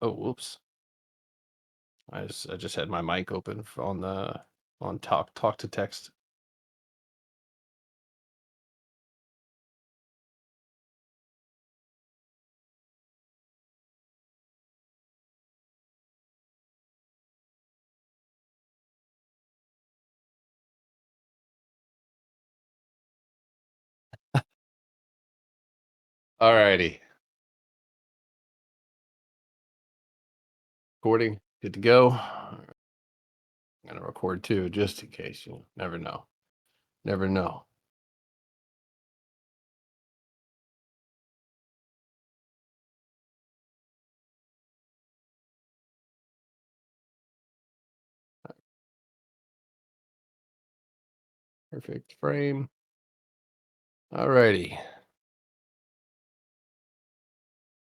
Oh, whoops. I just had my mic open on the on talk to text. Alrighty. Recording. Good to go. I'm gonna record too, just in case. You never know. Never know. Perfect frame. Alrighty.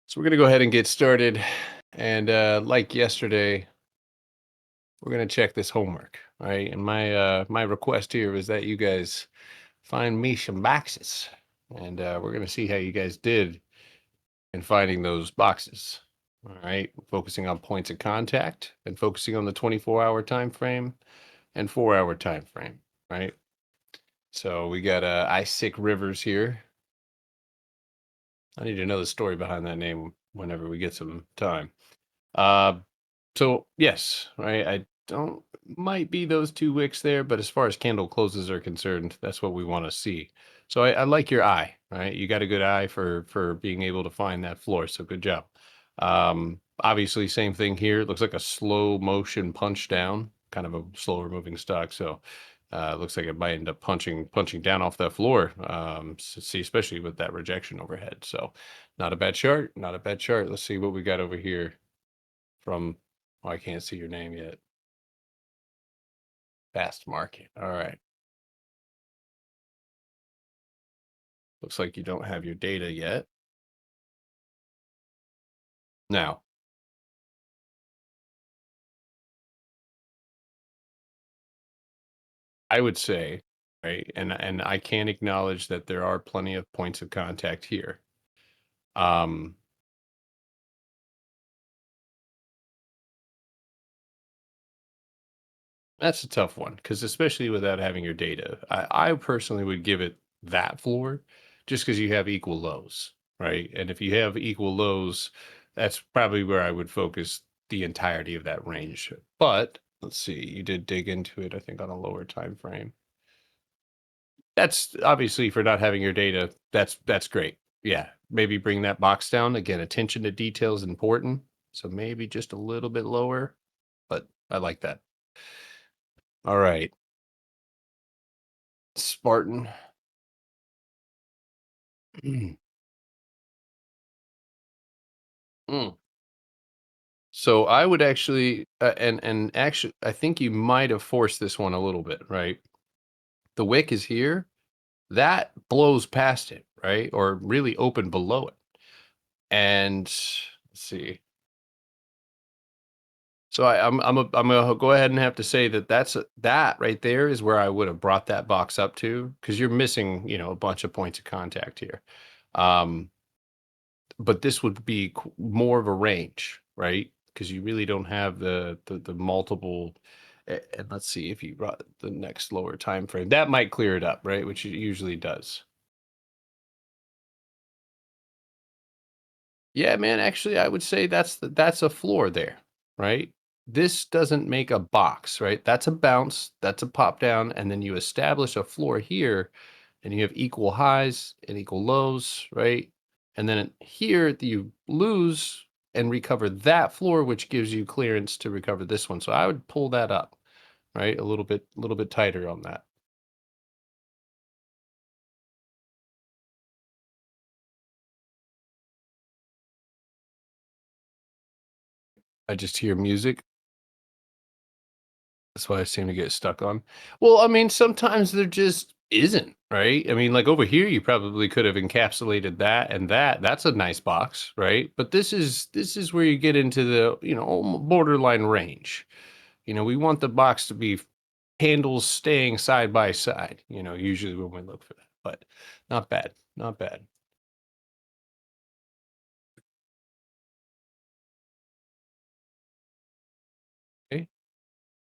So we're gonna go ahead and get started. And like yesterday, we're gonna check this homework. All right. And my request here was that you guys find me some boxes. And we're gonna see how you guys did in finding those boxes. All right, focusing on points of contact and focusing on the 24-hour time frame and 4-hour time frame. Right. So we got Isaac Rivers here. I need to know the story behind that name whenever we get some time. Uh, so yes, right. I don't might be those two wicks there, but as far as candle closes are concerned, that's what we want to see. So I like your eye, right? You got a good eye for being able to find that floor. So good job. Obviously, same thing here. It looks like a slow motion punch down, kind of a slower moving stock. So looks like it might end up punching down off that floor. See, especially with that rejection overhead. So not a bad chart. Not a bad chart. Let's see what we got over here from, oh, I can't see your name yet. Fast market. All right. Looks like you don't have your data yet. Now, I would say, right, and I can acknowledge that there are plenty of points of contact here. Um, that's a tough one because especially without having your data, I personally would give it that floor just because you have equal lows, right? And if you have equal lows, that's probably where I would focus the entirety of that range. But let's see, you did dig into it, I think, on a lower time frame. That's obviously for not having your data, that's great. Yeah, maybe bring that box down. Again, attention to detail is important, so maybe just a little bit lower, but I like that. All right, Spartan. Mm. Mm. So I would actually, and actually, I think you might have forced this one a little bit, right? The wick is here, that blows past it, right? Or really open below it. And let's see. So I'm gonna go ahead and have to say that that right there is where I would have brought that box up to because you're missing, a bunch of points of contact here. Um, but this would be more of a range, right? Because you really don't have the multiple. And let's see if you brought the next lower time frame. That might clear it up, right? Which it usually does. Yeah, man, actually, I would say that's a floor there, right? This doesn't make a box, right? That's a bounce, that's a pop down, and then you establish a floor here, and you have equal highs and equal lows, right? And then here you lose and recover that floor, which gives you clearance to recover this one. So I would pull that up, right? A little bit tighter on that. I just hear music. That's why I seem to get stuck on. Well, I mean, sometimes there just isn't, right? I mean, like over here, you probably could have encapsulated that and that. That's a nice box, right? But this is where you get into the, borderline range. We want the box to be handles staying side by side, usually when we look for that. But not bad. Not bad.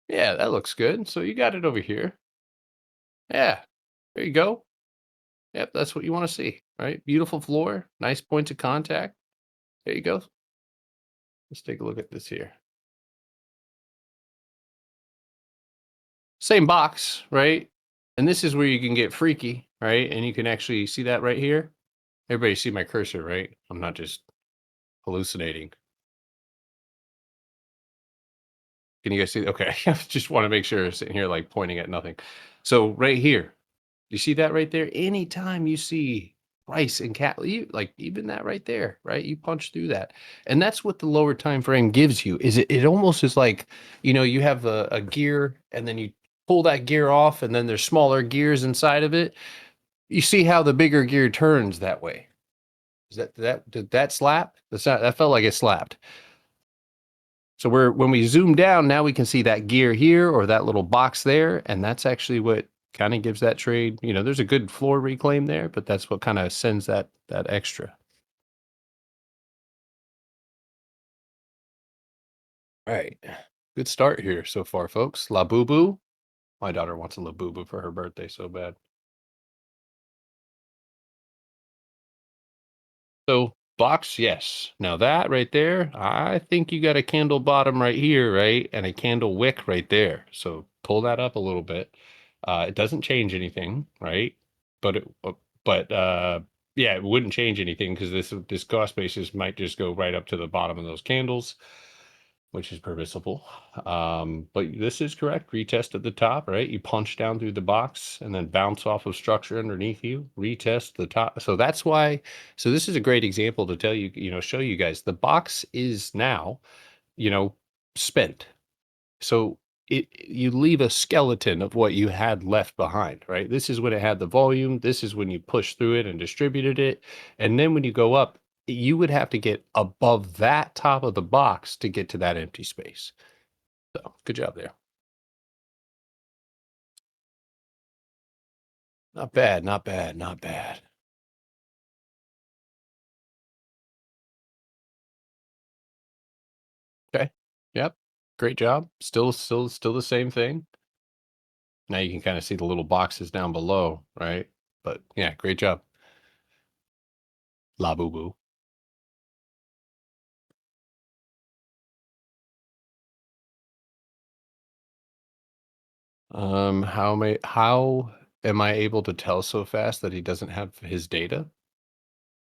Yeah, that looks good. So you got it over here. Yeah, there you go. Yep, that's what you want to see, right? Beautiful floor, nice points of contact. There you go. Let's take a look at this here. Same box, right? And this is where you can get freaky, right? And you can actually see that right here. Everybody see my cursor, right? I'm not just hallucinating. Can you guys see? Okay, I just want to make sure sitting here like pointing at nothing. So right here, you see that right there? Anytime you see price and cat, you like even that right there, right? You punch through that, and that's what the lower time frame gives you. Is it almost is like, you have a gear, and then you pull that gear off, and then there's smaller gears inside of it. You see how the bigger gear turns that way. Is that did that slap? That felt like it slapped. So when we zoom down, now we can see that gear here or that little box there, and that's actually what kind of gives that trade. There's a good floor reclaim there, but that's what kind of sends that extra. All right. Good start here so far, folks. La Boo Boo. My daughter wants a La Boo Boo for her birthday so bad. So box, yes. Now that right there, I think you got a candle bottom right here, right? And a candle wick right there. So pull that up a little bit. It doesn't change anything, right? But yeah, it wouldn't change anything because this cost basis might just go right up to the bottom of those candles, which is permissible. But this is correct. Retest at the top, right? You punch down through the box and then bounce off of structure underneath you. Retest the top. So that's why. So this is a great example to tell you, show you guys the box is now, you know, spent. So you leave a skeleton of what you had left behind, right? This is when it had the volume. This is when you pushed through it and distributed it. And then when you go up, you would have to get above that top of the box to get to that empty space. So good job there. Not bad, not bad, not bad. Okay. Yep. Great job. Still the same thing. Now you can kind of see the little boxes down below, right? But yeah, great job. La boo boo. How am I able to tell so fast that he doesn't have his data?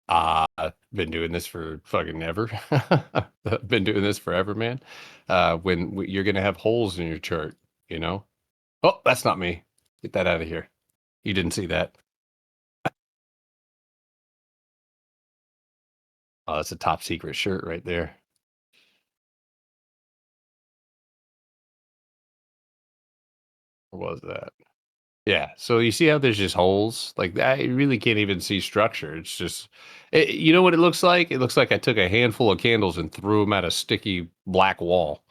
I've been doing this for fucking ever. I've been doing this forever, man. You're gonna have holes in your chart, you know? Oh, that's not me. Get that out of here. You didn't see that. Oh, that's a top secret shirt right there. Or was that? Yeah. So you see how there's just holes like that? You really can't even see structure. It's just, you know what it looks like? It looks like I took a handful of candles and threw them at a sticky black wall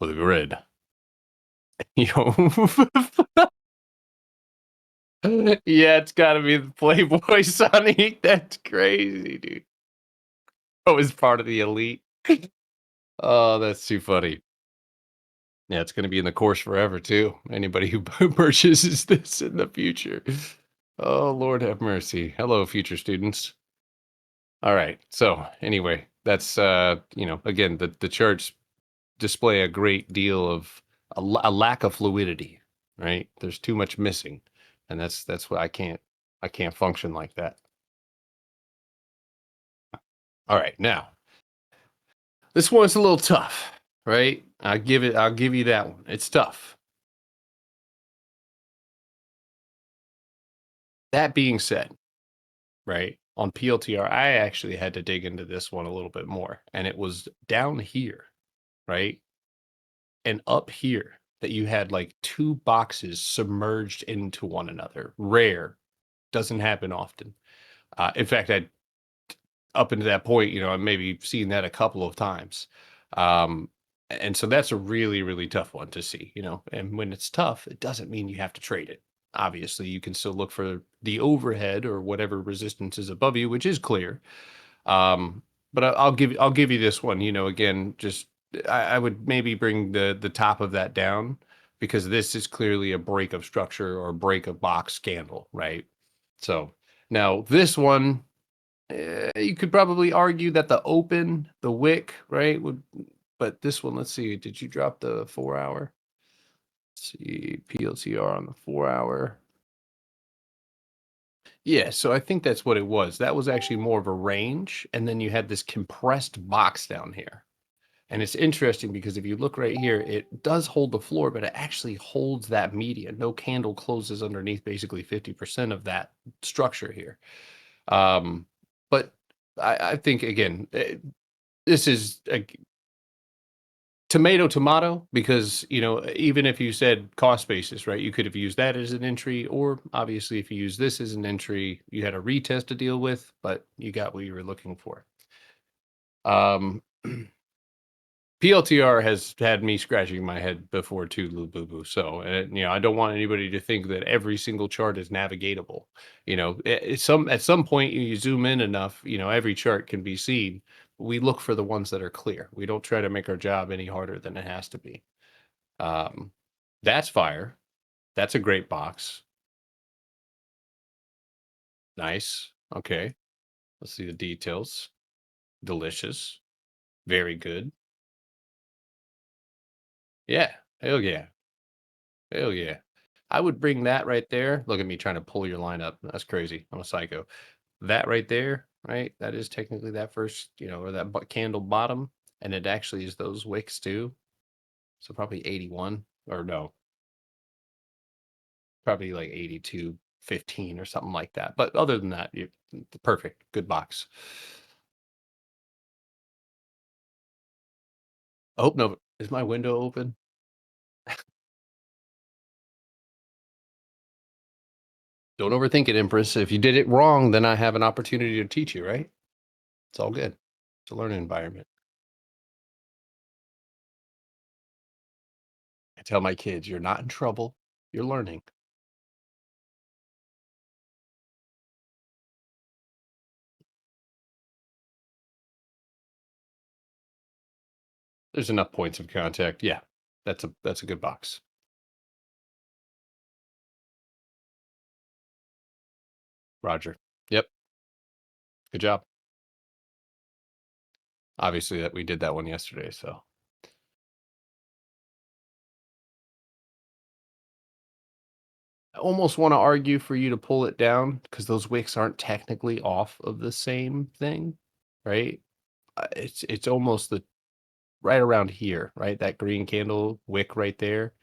with a grid. You know? Yeah, it's got to be the Playboy Sonny. That's crazy, dude. Oh, it's part of the elite. Oh, that's too funny. Yeah, it's going to be in the course forever too. Anybody who purchases this in the future. Oh, Lord have mercy. Hello, future students. All right. So anyway, that's again, the charts display a great deal of a lack of fluidity, right? There's too much missing. And that's what I can't function like that. All right. Now, this one's a little tough, right? I'll give you that one. It's tough. That being said, right? On PLTR, I actually had to dig into this one a little bit more. And it was down here, right? And up here that you had like two boxes submerged into one another. Rare. Doesn't happen often. In fact, I up into that point, I maybe seen that a couple of times. Um, and so that's a really, really tough one to see, And when it's tough, it doesn't mean you have to trade it. Obviously, you can still look for the overhead or whatever resistance is above you, which is clear. Um, but I'll give you this one. Again, just I would maybe bring the top of that down because this is clearly a break of structure or break of box scandal, right? So now this one, you could probably argue that the wick, right, would, but this one, let's see, did you drop the 4 hour? Let's see, PLTR on the 4 hour. Yeah, so I think that's what it was. That was actually more of a range, and then you had this compressed box down here. And it's interesting because if you look right here, it does hold the floor, but it actually holds that media. No candle closes underneath basically 50% of that structure here. But I think, again, this is a tomato, because, even if you said cost basis, right, you could have used that as an entry, or obviously if you use this as an entry, you had a retest to deal with, but you got what you were looking for. Um, PLTR has had me scratching my head before too, Lou Boo Boo. So, I don't want anybody to think that every single chart is navigatable. At some point you zoom in enough, every chart can be seen. We look for the ones that are clear. We don't try to make our job any harder than it has to be. Um, that's fire. That's a great box. Nice. Okay. Let's see the details. Delicious. Very good. Yeah. Hell yeah. Hell yeah. I would bring that right there. Look at me trying to pull your line up. That's crazy. I'm a psycho. That right there, right? That is technically that first, or that candle bottom. And it actually is those wicks too. So probably 81, or no, probably like 82.15 or something like that. But other than that, perfect. Good box. Oh, no. Is my window open? Don't overthink it, Empress. If you did it wrong, then I have an opportunity to teach you, right? It's all good. It's a learning environment. I tell my kids, you're not in trouble. You're learning. There's enough points of contact. Yeah. That's a good box. Roger. Yep. Good job. Obviously that we did that one yesterday, so I almost want to argue for you to pull it down because those wicks aren't technically off of the same thing, right? It's almost the right around here, right? That green candle wick right there.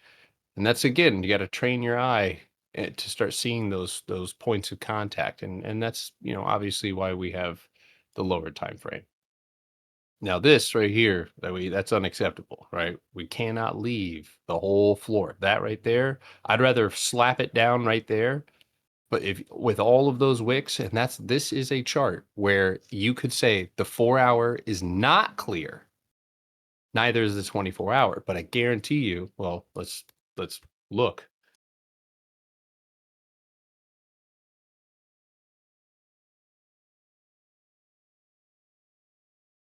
And that's, again, you got to train your eye to start seeing those points of contact, and that's, obviously why we have the lower time frame. Now this right here, that's unacceptable, right? We cannot leave the whole floor. That right there, I'd rather slap it down right there. But if with all of those wicks, and this is a chart where you could say the 4 hour is not clear. Neither is the 24 hour, but I guarantee you, well, let's look.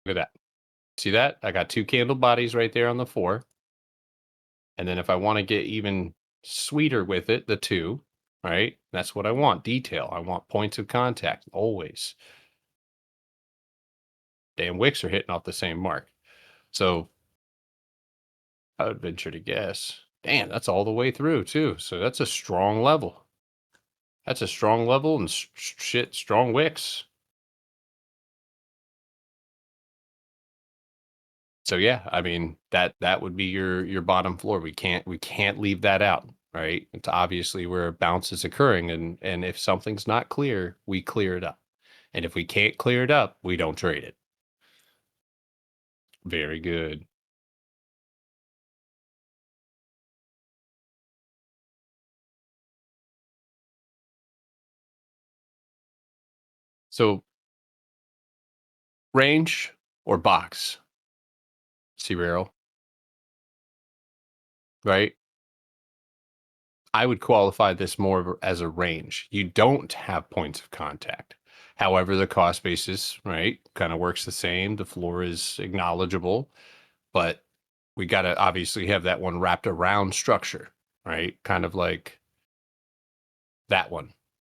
Look at that. See that? I got two candle bodies right there on the 4. And then if I want to get even sweeter with it, the 2, right? That's what I want. Detail. I want points of contact always. Damn wicks are hitting off the same mark. So I would venture to guess. Damn, that's all the way through too. So that's a strong level. That's a strong level and shit, strong wicks. So yeah, I mean that would be your bottom floor. We can't leave that out, right? It's obviously where a bounce is occurring, and if something's not clear, we clear it up. And if we can't clear it up, we don't trade it. Very good. So range or box, Cyril, right? I would qualify this more as a range. You don't have points of contact. However, the cost basis, right, kind of works the same. The floor is acknowledgeable, but we got to obviously have that one wrapped around structure. right? Kind of like that one,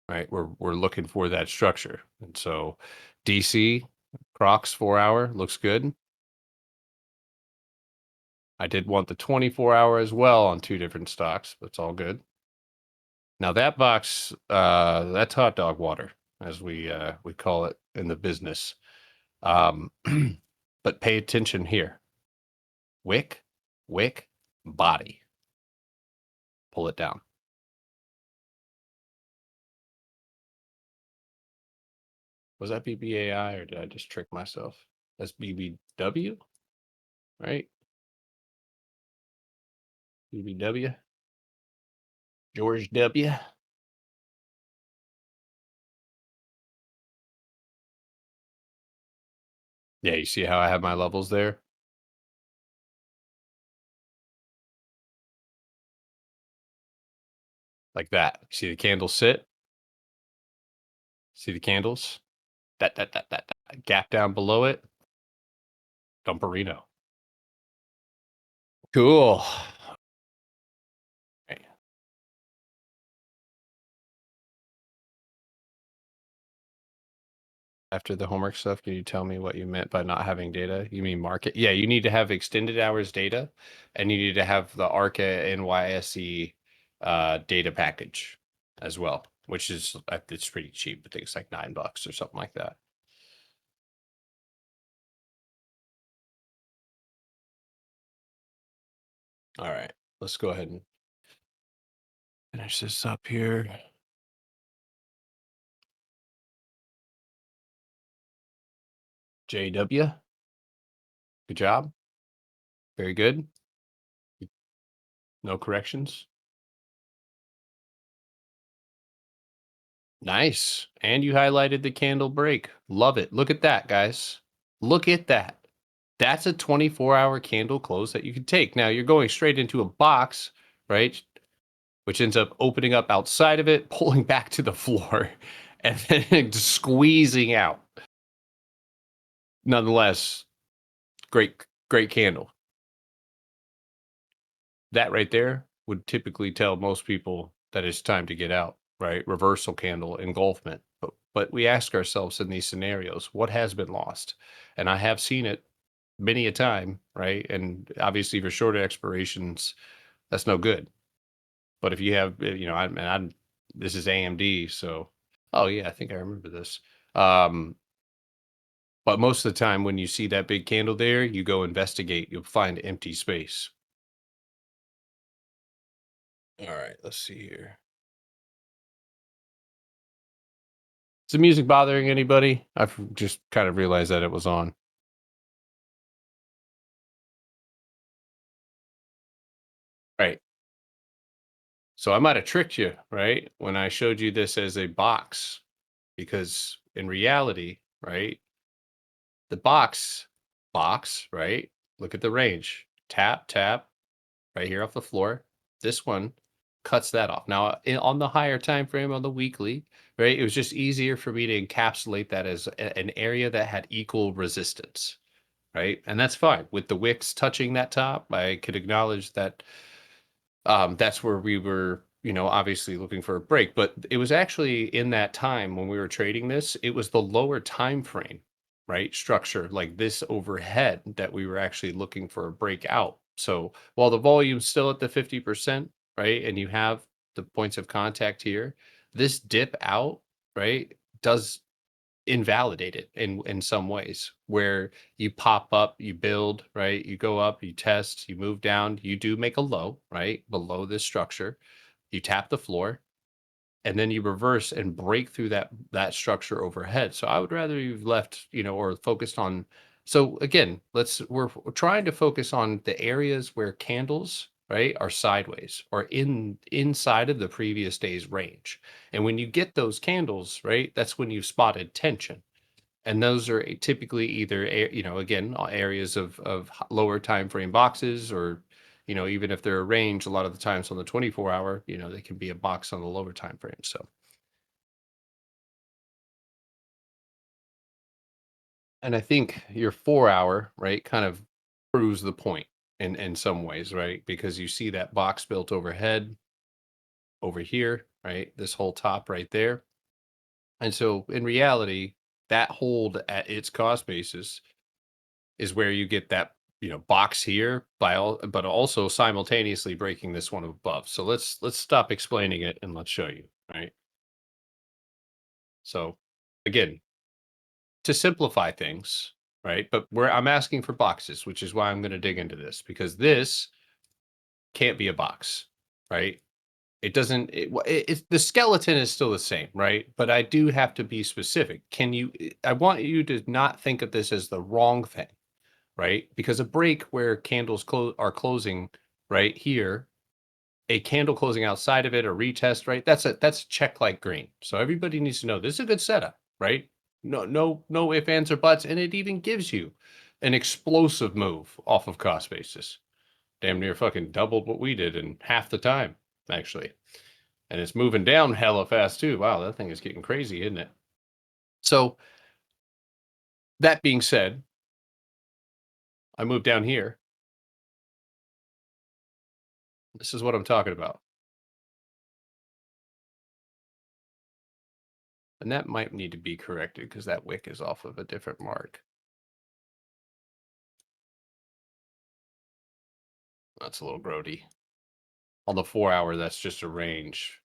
right? We're looking for that structure. And so DC Crocs 4 hour looks good. I did want the 24 hour as well on two different stocks, but it's all good. Now that box, that's hot dog water, as we call it in the business. Um, but pay attention here. Wick, wick, body. Pull it down. Was that BBAI or did I just trick myself? That's BBW, right? BBW. George W. Yeah, you see how I have my levels there? Like that. See the candle sit? See the candles? That gap down below it. Dumperino. Cool. Right. After the homework stuff, can you tell me what you meant by not having data? You mean market? Yeah, you need to have extended hours data, and you need to have the ARCA NYSE data package as well, which is it's pretty cheap. I think it's like $9 or something like that. All right, let's go ahead and finish this up here. JW, good job. Very good. No corrections. Nice. And you highlighted the candle break. Love it. Look at that, guys. Look at that. That's a 24-hour candle close that you can take. Now you're going straight into a box, right? Which ends up opening up outside of it, pulling back to the floor, and then squeezing out. Nonetheless, great candle. That right there would typically tell most people that it's time to get out, right? Reversal candle, engulfment. But we ask ourselves in these scenarios, what has been lost? And I have seen it many a time, right? And obviously for shorter expirations, that's no good. But if you have, I'm this is AMD, so oh yeah, I think I remember this. Um, but most of the time when you see that big candle there, you go investigate, you'll find empty space. All right, let's see here. Is the music bothering anybody? I've just kind of realized that it was on. Right. So I might have tricked you, right? When I showed you this as a box, because in reality, right, the box, right? Look at the range. Tap, tap, right here off the floor. This one cuts that off. Now, on the higher time frame on the weekly, right? It was just easier for me to encapsulate that as an area that had equal resistance, right? And that's fine. With the wicks touching that top, I could acknowledge that that's where we were, obviously looking for a break. But it was actually in that time when we were trading this, it was the lower time frame, right? Structure like this overhead that we were actually looking for a breakout. So while the volume's still at the 50%, right, and you have the points of contact here, this dip out, right, does invalidate it in some ways where you pop up, you build, right? You go up, you test, you move down, you do make a low, right? Below this structure, you tap the floor, and then you reverse and break through that structure overhead. So I would rather you've left, or focused on. So again, we're trying to focus on the areas where candles, right, are sideways or inside of the previous day's range. And when you get those candles, right, that's when you've spotted tension. And those are typically either, again, areas of lower time frame boxes, or, even if they're a range, a lot of the times on the 24-hour, they can be a box on the lower time frame. So, and I think your 4 hour, right, kind of proves the point. in some ways, right? Because you see that box built overhead over here, right? This whole top right there. And so in reality, that hold at its cost basis is where you get that, box here by all, but also simultaneously breaking this one above. So let's stop explaining it and let's show you, right? So again, to simplify things, right? But where I'm asking for boxes, which is why I'm going to dig into this, because this can't be a box, right? It doesn't. It's the skeleton is still the same, right? But I do have to be specific. I want you to not think of this as the wrong thing, right? Because a break where are closing right here, a candle closing outside of it, a retest, right? That's a check like green. So everybody needs to know this is a good setup, right? No ifs, ands, or buts, and it even gives you an explosive move off of cost basis. Damn near fucking doubled what we did in half the time, actually. And it's moving down hella fast too. Wow, that thing is getting crazy, isn't it? So that being said, I moved down here. This is what I'm talking about. And that might need to be corrected because that wick is off of a different mark. That's a little grody. On the 4 hour, that's just a range.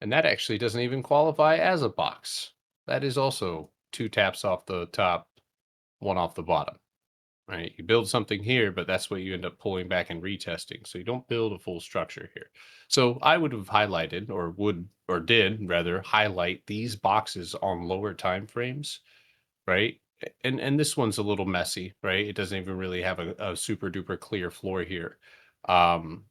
And that actually doesn't even qualify as a box. That is also 2 taps off the top, 1 off the bottom. Right? You build something here, but that's what you end up pulling back and retesting. So you don't build a full structure here. So I would have highlighted or did rather highlight these boxes on lower time frames, right? And this one's a little messy, right? It doesn't even really have a super duper clear floor here. Um,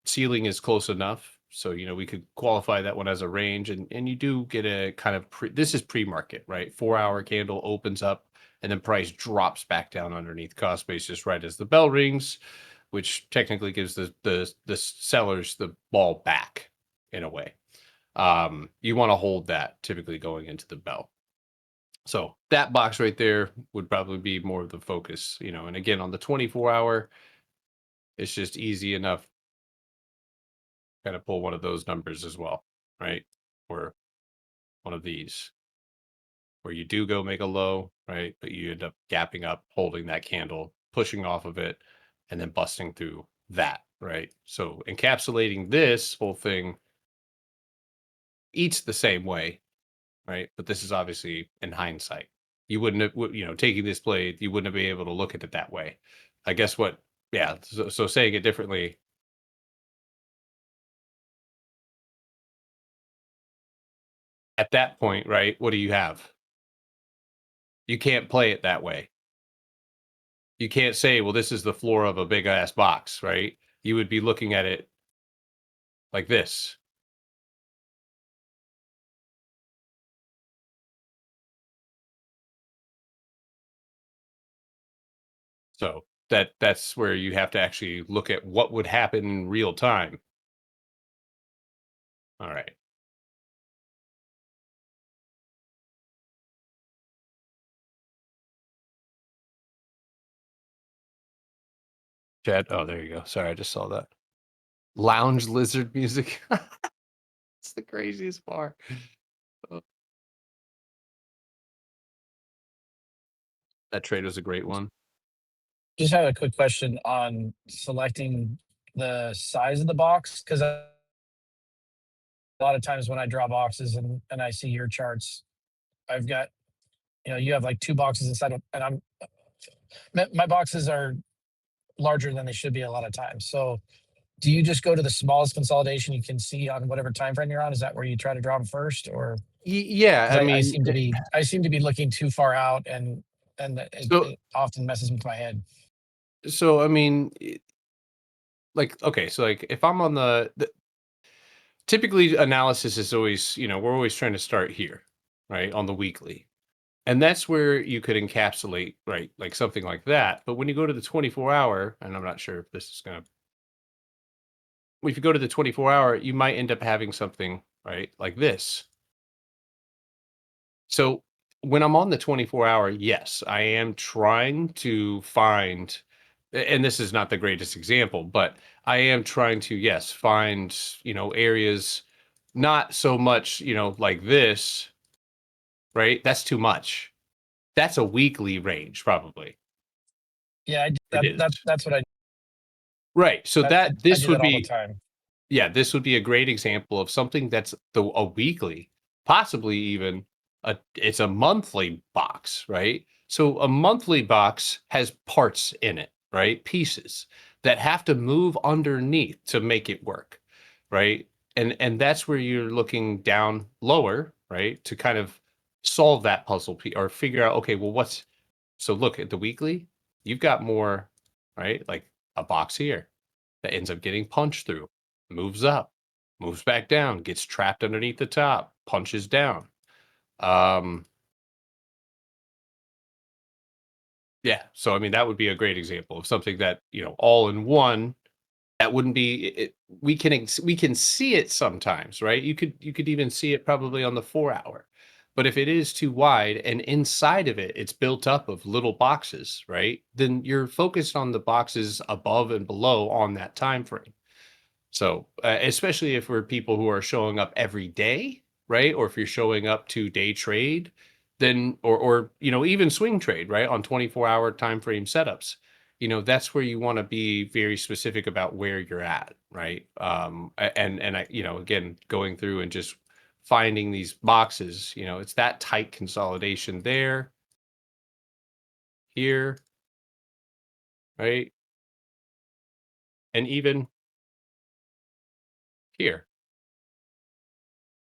Ceiling is close enough. So, we could qualify that one as a range, and you do get a kind of this is pre-market, right? 4 hour candle opens up and then price drops back down underneath cost basis right as the bell rings, which technically gives the sellers the ball back in a way. You want to hold that typically going into the bell. So that box right there would probably be more of the focus, and again on the 24 hour, it's just easy enough kind of pull one of those numbers as well, right? Or one of these where you do go make a low, right? But you end up gapping up, holding that candle, pushing off of it, and then busting through that, right? So encapsulating this whole thing eats the same way, right? But this is obviously in hindsight. You wouldn't have, taking this play, you wouldn't have been able to look at it that way. I guess yeah. So saying it differently, at that point, right? What do you have? You can't play it that way. You can't say, well, this is the floor of a big ass box, right? You would be looking at it like this. So that's where you have to actually look at what would happen in real time. All right. Chad. Oh, there you go. Sorry, I just saw that. Lounge lizard music. It's the craziest bar. Oh, that trade was a great one. Just had a quick question on selecting the size of the box because a lot of times when I draw boxes and I see your charts, I've got, you have like two boxes inside of, and my boxes are larger than they should be a lot of times. So do you just go to the smallest consolidation you can see on whatever time frame you're on? Is that where you try to draw them first, or Yeah, because I I mean, seem to be looking too far out, and so it often messes with my head. so I mean, like okay, so like if I'm on the typically analysis is always, we're always trying to start here, right, on the weekly. And that's where you could encapsulate, right, like something like that. But when you go to the 24-hour, and I'm not sure if this is going to, if you go to the 24-hour, you might end up having something, right, like this. So when I'm on the 24-hour, yes, I am trying to find, and this is not the greatest example, but I am trying to, yes, find, areas, not so much, like this, right? That's too much. That's a weekly range, probably. Yeah, It is. that's what Right. So I this do would that all the be, time. yeah, this would be a great example of something that's a weekly, possibly even it's a monthly box, right? So a monthly box has parts in it, right? Pieces that have to move underneath to make it work, right? And that's where you're looking down lower, right? To kind of solve that puzzle piece or figure out, okay, well, so look at the weekly, you've got more, right? Like a box here that ends up getting punched through, moves up, moves back down, gets trapped underneath the top, punches down. Um, yeah, so I mean that would be a great example of something that all in one. That wouldn't be it. We can see it sometimes, right? You could even see it probably on the 4-hour. But if it is too wide and inside of it, it's built up of little boxes, right? Then you're focused on the boxes above and below on that time frame. So, especially if we're people who are showing up every day, right? Or if you're showing up to day trade, then or even swing trade, right? On 24-hour time frame setups. That's where you want to be very specific about where you're at, right? And I, again, going through and just finding these boxes, it's that tight consolidation there, here, right? And even here.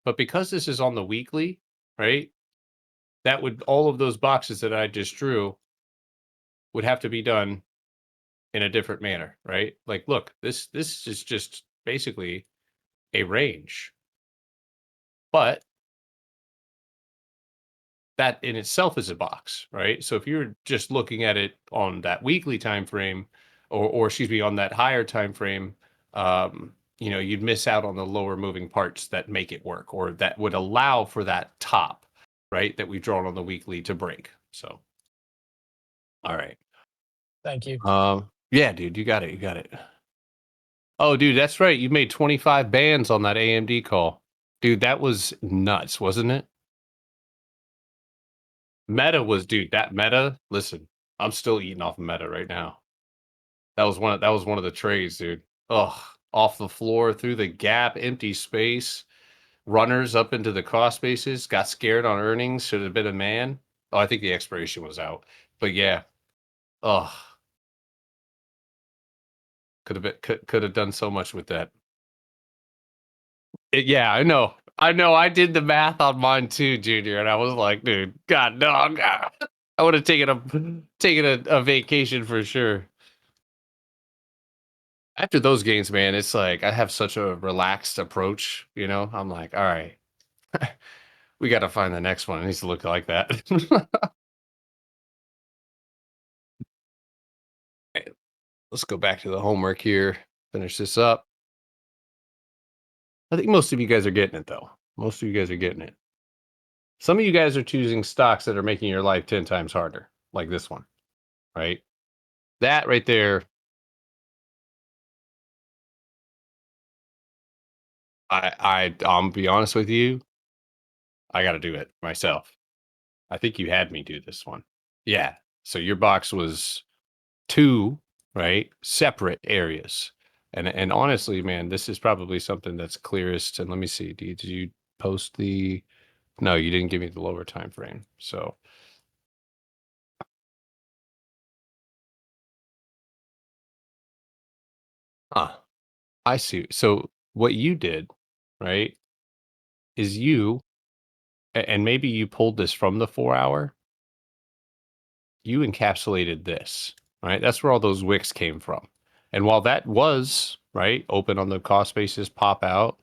But because this is on the weekly, right? That would all of those boxes that I just drew would have to be done in a different manner, right? Like, look, this is just basically a range, but that in itself is a box, right? So if you're just looking at it on that weekly time frame, or excuse me, on that higher time frame, you'd miss out on the lower moving parts that make it work, or that would allow for that top, right, that we've drawn on the weekly to break. So, all right. Thank you. Yeah, dude, you got it. You got it. Oh, dude, that's right. You made 25 bands on that AMD call. Dude, that was nuts, wasn't it? Meta was, dude, that Meta, listen, I'm still eating off of Meta right now. That was one of the trades, dude. Ugh, off the floor, through the gap, empty space, runners up into the cost spaces, got scared on earnings, should have been a man. Oh, I think the expiration was out. But yeah, ugh, could have done so much with that. Yeah, I know. I know. I did the math on mine too, Junior, and I was like, dude, God, no, I would have taken a vacation for sure. After those games, man, it's like I have such a relaxed approach. I'm like, all right, we got to find the next one. It needs to look like that. Hey, let's go back to the homework here. Finish this up. I think most of you guys are getting it though. Most of you guys are getting it. Some of you guys are choosing stocks that are making your life 10 times harder, like this one, right? That right there, I'll be honest with you, I got to do it myself. I think you had me do this one. Yeah. So your box was two, right? Separate areas. And honestly, man, this is probably something that's clearest. And let me see. Did you post the no, you didn't give me the lower time frame. So I see. So what you did, right, is and maybe you pulled this from the 4-hour, you encapsulated this, right? That's where all those wicks came from. And while that was, right, open on the cost basis, pop out,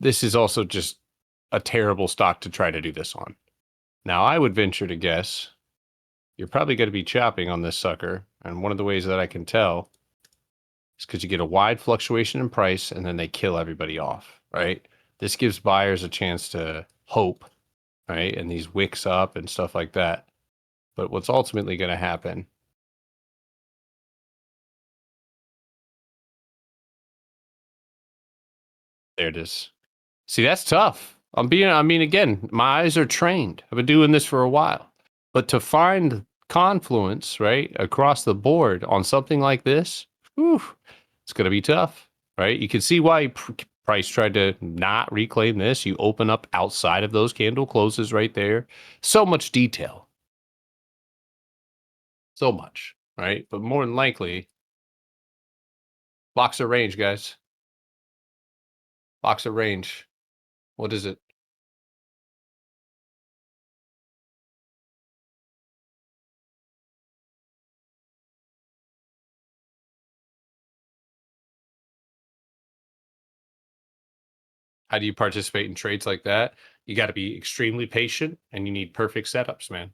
this is also just a terrible stock to try to do this on. Now, I would venture to guess you're probably going to be chopping on this sucker. And one of the ways that I can tell is because you get a wide fluctuation in price and then they kill everybody off, right? This gives buyers a chance to hope, right? And these wicks up and stuff like that. But what's ultimately going to happen? There it is. See, that's tough. I mean, again, my eyes are trained. I've been doing this for a while. But to find confluence, right, across the board on something like this, whew, it's going to be tough, right? You can see why Price tried to not reclaim this. You open up outside of those candle closes right there. So much detail. So much, right? But more than likely, boxer range, guys. Boxer range. What is it? How do you participate in trades like that? You got to be extremely patient and you need perfect setups, man.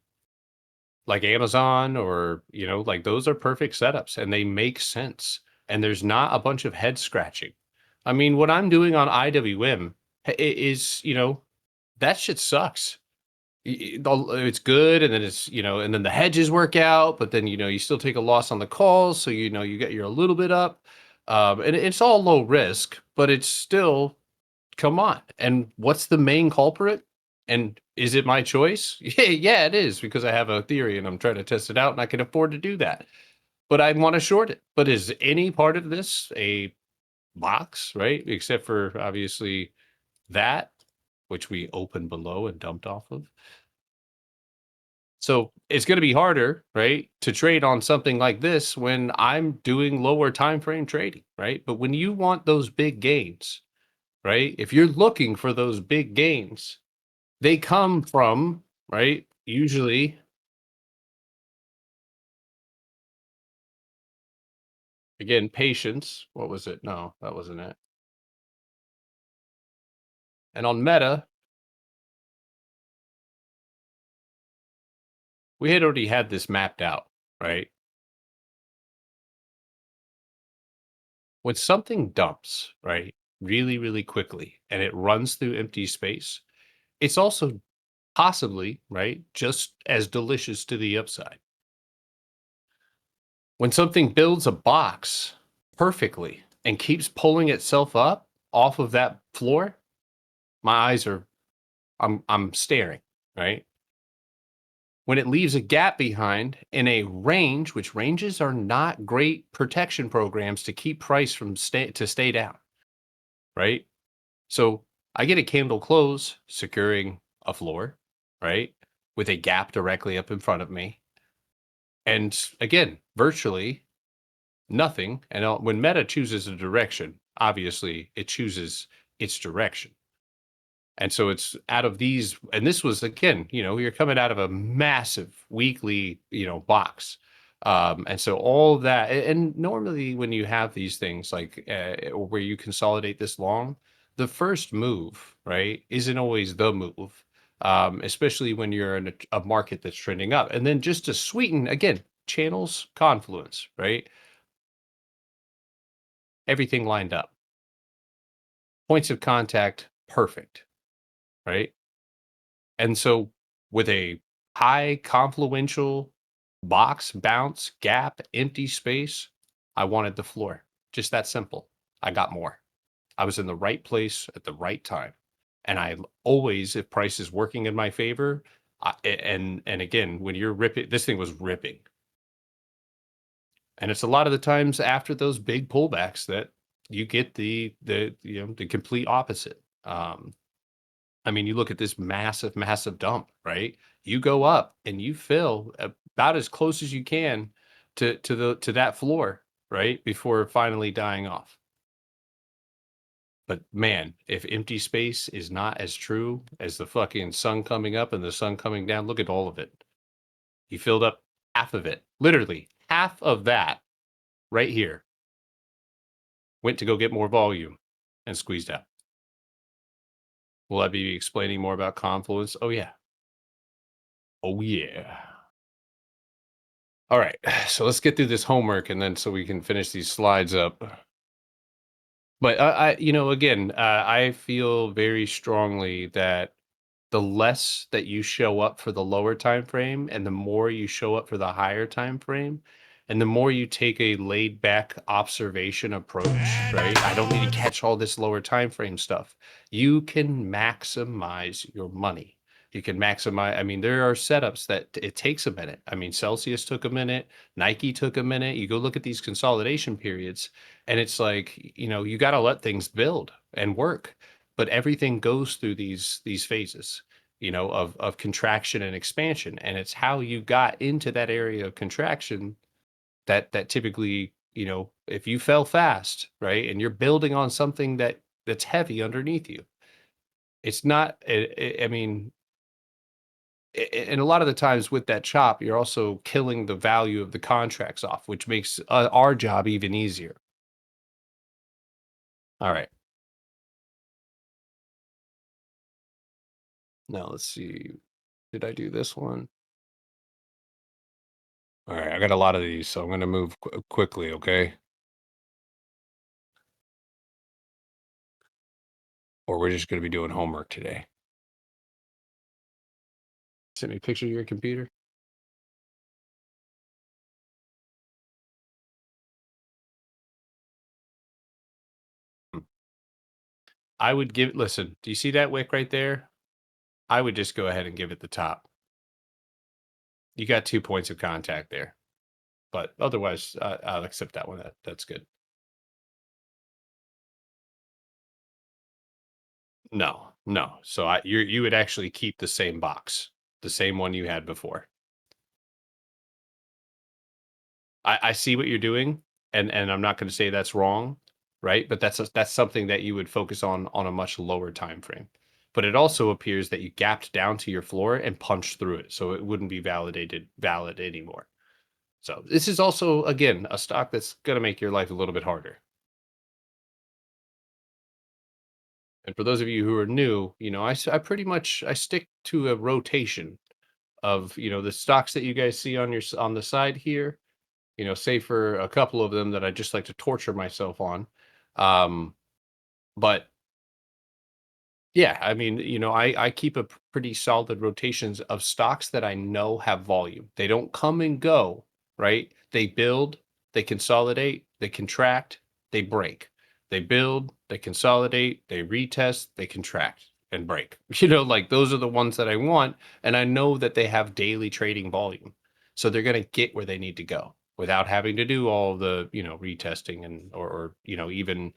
Like Amazon or, like those are perfect setups and they make sense. And there's not a bunch of head scratching. I mean, what I'm doing on IWM is, that shit sucks. It's good and then and then the hedges work out, but then, you still take a loss on the calls. So, you get you're a little bit up. And it's all low risk, but it's still come on. And what's the main culprit? And is it my choice? Yeah, it is because I have a theory and I'm trying to test it out and I can afford to do that. But I want to short it. But is any part of this a box, right? Except for obviously that, which we opened below and dumped off of. So it's going to be harder, right, to trade on something like this when I'm doing lower time frame trading, right? But when you want those big gains, right? If you're looking for those big gains, they come from, right? Usually, again, patience. What was it? No, that wasn't it. And on Meta, we had already had this mapped out, right? When something dumps, right, really, really quickly and it runs through empty space, it's also possibly, right, just as delicious to the upside. When something builds a box perfectly and keeps pulling itself up off of that floor, my eyes are I'm staring, right? When it leaves a gap behind in a range, which ranges are not great protection programs to keep price from stay down, right? So I get a candle close securing a floor, right? With a gap directly up in front of me. And again, virtually nothing. And when Meta chooses a direction, obviously it chooses its direction. And so it's out of these, and this was again, you're coming out of a massive weekly, box. And so all of that, and normally when you have these things like where you consolidate this long, the first move, right, isn't always the move, especially when you're in a market that's trending up. And then just to sweeten, again, channels, confluence, right? Everything lined up. Points of contact, perfect, right? And so with a high confluential box, bounce, gap, empty space, I wanted the floor. Just that simple. I got more. I was in the right place at the right time. And I always, if price is working in my favor, and again, when you're ripping, this thing was ripping. And it's a lot of the times after those big pullbacks that you get the complete opposite. I mean, you look at this massive, massive dump, right? You go up and you fill about as close as you can to that floor, right? Before finally dying off. But man, if empty space is not as true as the fucking sun coming up and the sun coming down, look at all of it. He filled up half of it. Literally half of that right here went to go get more volume and squeezed out. Will I be explaining more about confluence? Oh yeah. Oh yeah. All right. So let's get through this homework and then so we can finish these slides up. But again, I feel very strongly that the less that you show up for the lower time frame and the more you show up for the higher time frame and the more you take a laid back observation approach, right? I don't need to catch all this lower time frame stuff. You can maximize your money. You can maximize. I mean, there are setups that it takes a minute. I mean, Celsius took a minute, Nike took a minute. You go look at these consolidation periods, and it's like, you got to let things build and work, but everything goes through these phases, of contraction and expansion, and it's how you got into that area of contraction that typically, if you fell fast, right, and you're building on something that's heavy underneath you, it's not. I mean, and a lot of the times with that chop, you're also killing the value of the contracts off, which makes our job even easier. All right, now let's see. Did I do this one? All right, I got a lot of these, so I'm going to move quickly, okay? Or we're just going to be doing homework today. Send me a picture of your computer. Hmm. I would give, listen, do you see that wick right there? I would just go ahead and give it the top. You got 2 points of contact there, but otherwise, I'll accept that one. That's good. No, no. So you would actually keep the same box, the same one you had before. I see what you're doing, and I'm not going to say that's wrong, right? But that's something that you would focus on a much lower time frame. But it also appears that you gapped down to your floor and punched through it, so it wouldn't be valid anymore. So this is also again a stock that's going to make your life a little bit harder. And for those of you who are new, I pretty much I stick to a rotation of the stocks that you guys see on the side here, save for a couple of them that I just like to torture myself on. Um, but yeah, I mean, I keep a pretty solid rotations of stocks that I know have volume. They don't come and go, right? They build, they consolidate, they contract, they break. They build, they consolidate, they retest, they contract and break. Like those are the ones that I want, and I know that they have daily trading volume. So they're going to get where they need to go without having to do all the, retesting and or even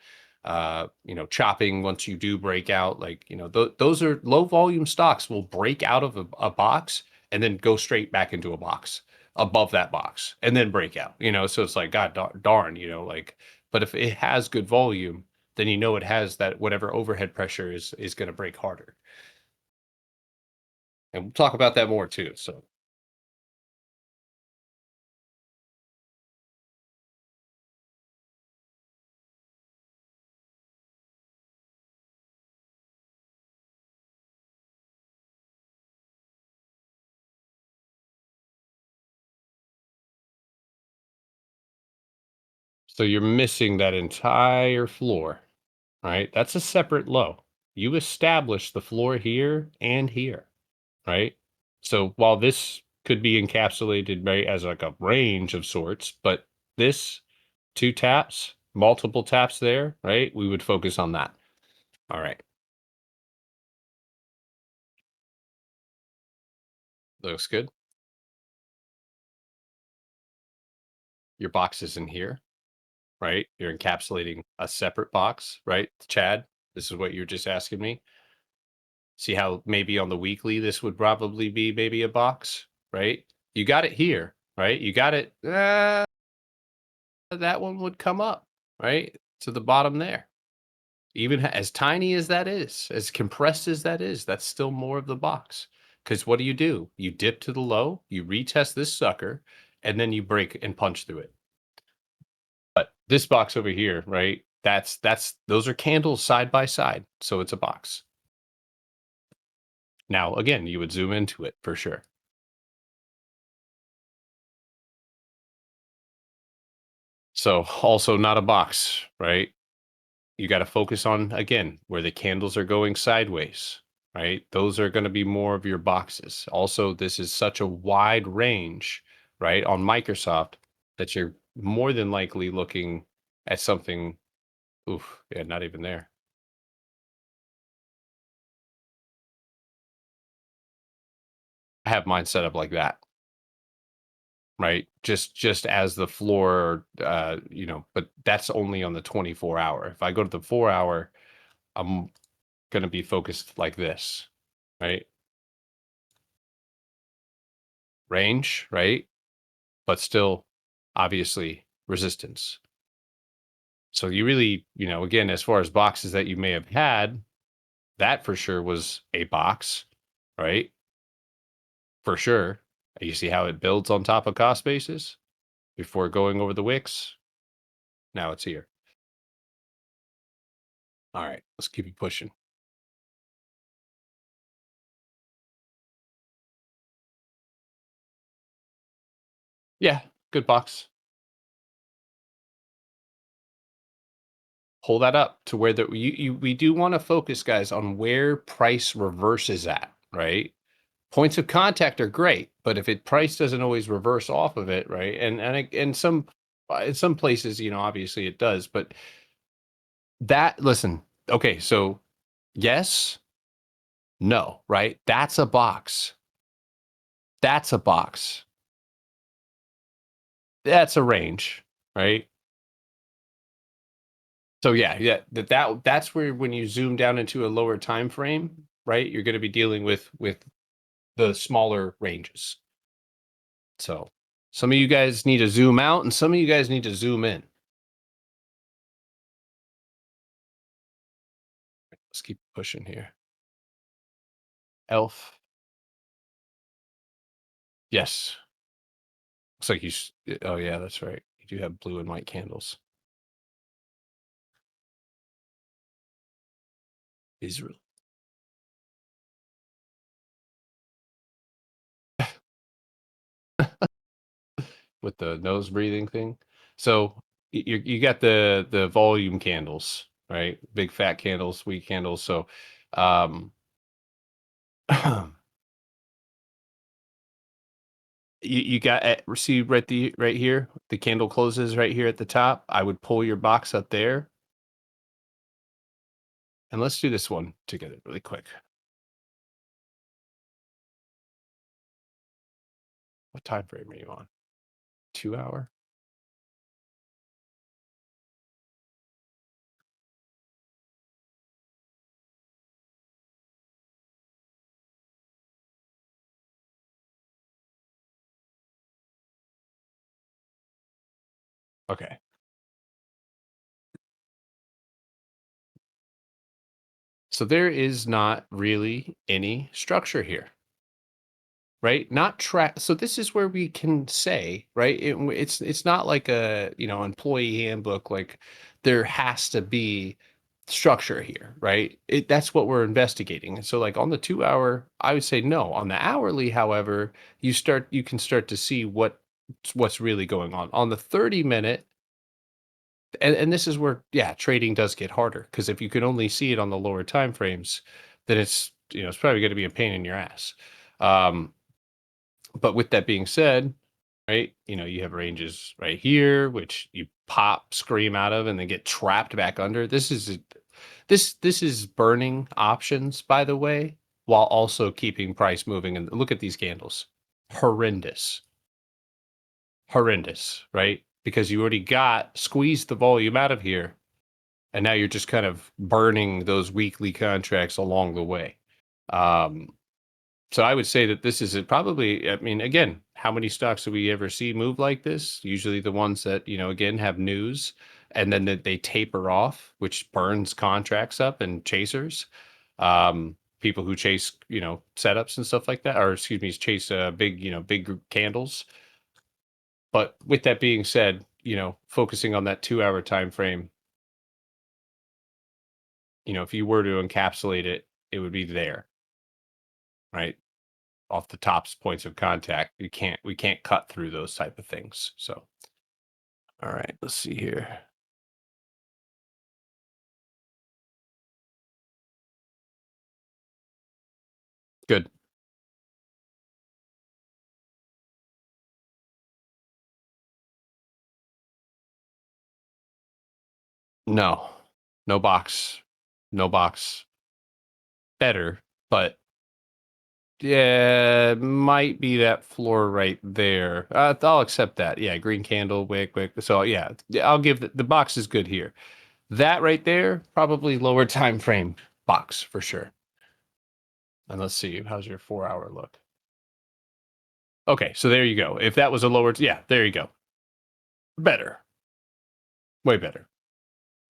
chopping once you do break out. Like, those are low volume stocks will break out of a box and then go straight back into a box above that box and then break out, so it's like, God darn, like, but if it has good volume, then it has that whatever overhead pressure is going to break harder. And we'll talk about that more too. So you're missing that entire floor, right? That's a separate low. You establish the floor here and here, right? So while this could be encapsulated right as like a range of sorts, but this two taps, multiple taps there, right? We would focus on that. All right. Looks good. Your box is in here, right? You're encapsulating a separate box, right? Chad, this is what you're just asking me. See how maybe on the weekly this would probably be maybe a box, right? You got it here, right? You got it. That one would come up, right? To the bottom there. Even as tiny as that is, as compressed as that is, that's still more of the box. Because what do? You dip to the low, you retest this sucker, and then you break and punch through it. But this box over here, right? That's those are candles side by side, so it's a box. Now, again, you would zoom into it for sure. So also not a box, right? You got to focus on, again, where the candles are going sideways, right? Those are going to be more of your boxes. Also, this is such a wide range, right, on Microsoft that you're more than likely looking at something. Oof, yeah, not even there. I have mine set up like that, right? Just as the floor, but that's only on the 24-hour. If I go to the 4-hour, I'm going to be focused like this, right? Range, right? But still obviously resistance. So you really, again, as far as boxes that you may have had, that for sure was a box, right? For sure. You see how it builds on top of cost basis before going over the wicks. Now it's here. All right, let's keep it pushing. Yeah, good box. Pull that up to where we do want to focus, guys, on where price reverses at, right? Points of contact are great, but if it price doesn't always reverse off of it, right? And some in some places, obviously it does, but that listen, okay, so yes, no, right? That's a box. That's a box. That's a range, right? So yeah, that's where when you zoom down into a lower time frame, right? You're going to be dealing with the smaller ranges. So some of you guys need to zoom out and some of you guys need to zoom in. Let's keep pushing here. Elf. Yes. Looks like oh yeah, that's right. You do have blue and white candles. Israel. With the nose breathing thing. So you got the volume candles, right? Big fat candles, weak candles. So um you got see right here, the candle closes right here at the top. I would pull your box up there. And let's do this one together really quick. What time frame are you on? 2 hour? Okay. So there is not really any structure here, right? Not track. So this is where we can say, right? It's not like a employee handbook. Like there has to be structure here, right? That's what we're investigating. And so like on the 2 hour, I would say no. On the hourly, however, you can start to see what's really going on. On the 30-minute, and this is where trading does get harder because if you can only see it on the lower time frames, then it's probably going to be a pain in your ass. um but with that being said, right, you have ranges right here which you pop scream out of and then get trapped back under. This is burning options, by the way, while also keeping price moving. And look at these candles. Horrendous. Horrendous, right? Because you already got squeezed the volume out of here. And now you're just kind of burning those weekly contracts along the way. Um, so I would say that this is probably, I mean, again, how many stocks do we ever see move like this? Usually the ones that, again, have news and then they taper off, which burns contracts up and chasers. People who chase, setups and stuff like that, or excuse me, chase big candles. But with that being said, focusing on that 2 hour time frame, if you were to encapsulate it, it would be there, right? Off the tops points of contact. We can't cut through those type of things. So All right, let's see here. Good. No, no box, no box. Better, but yeah, might be that floor right there. I'll accept that. Yeah, green candle, wick, wick. So yeah, I'll give the box is good here. That right there, probably lower time frame box for sure. And let's see, how's your 4 hour look? Okay, so there you go. If that was a lower, yeah, there you go. Better, way better.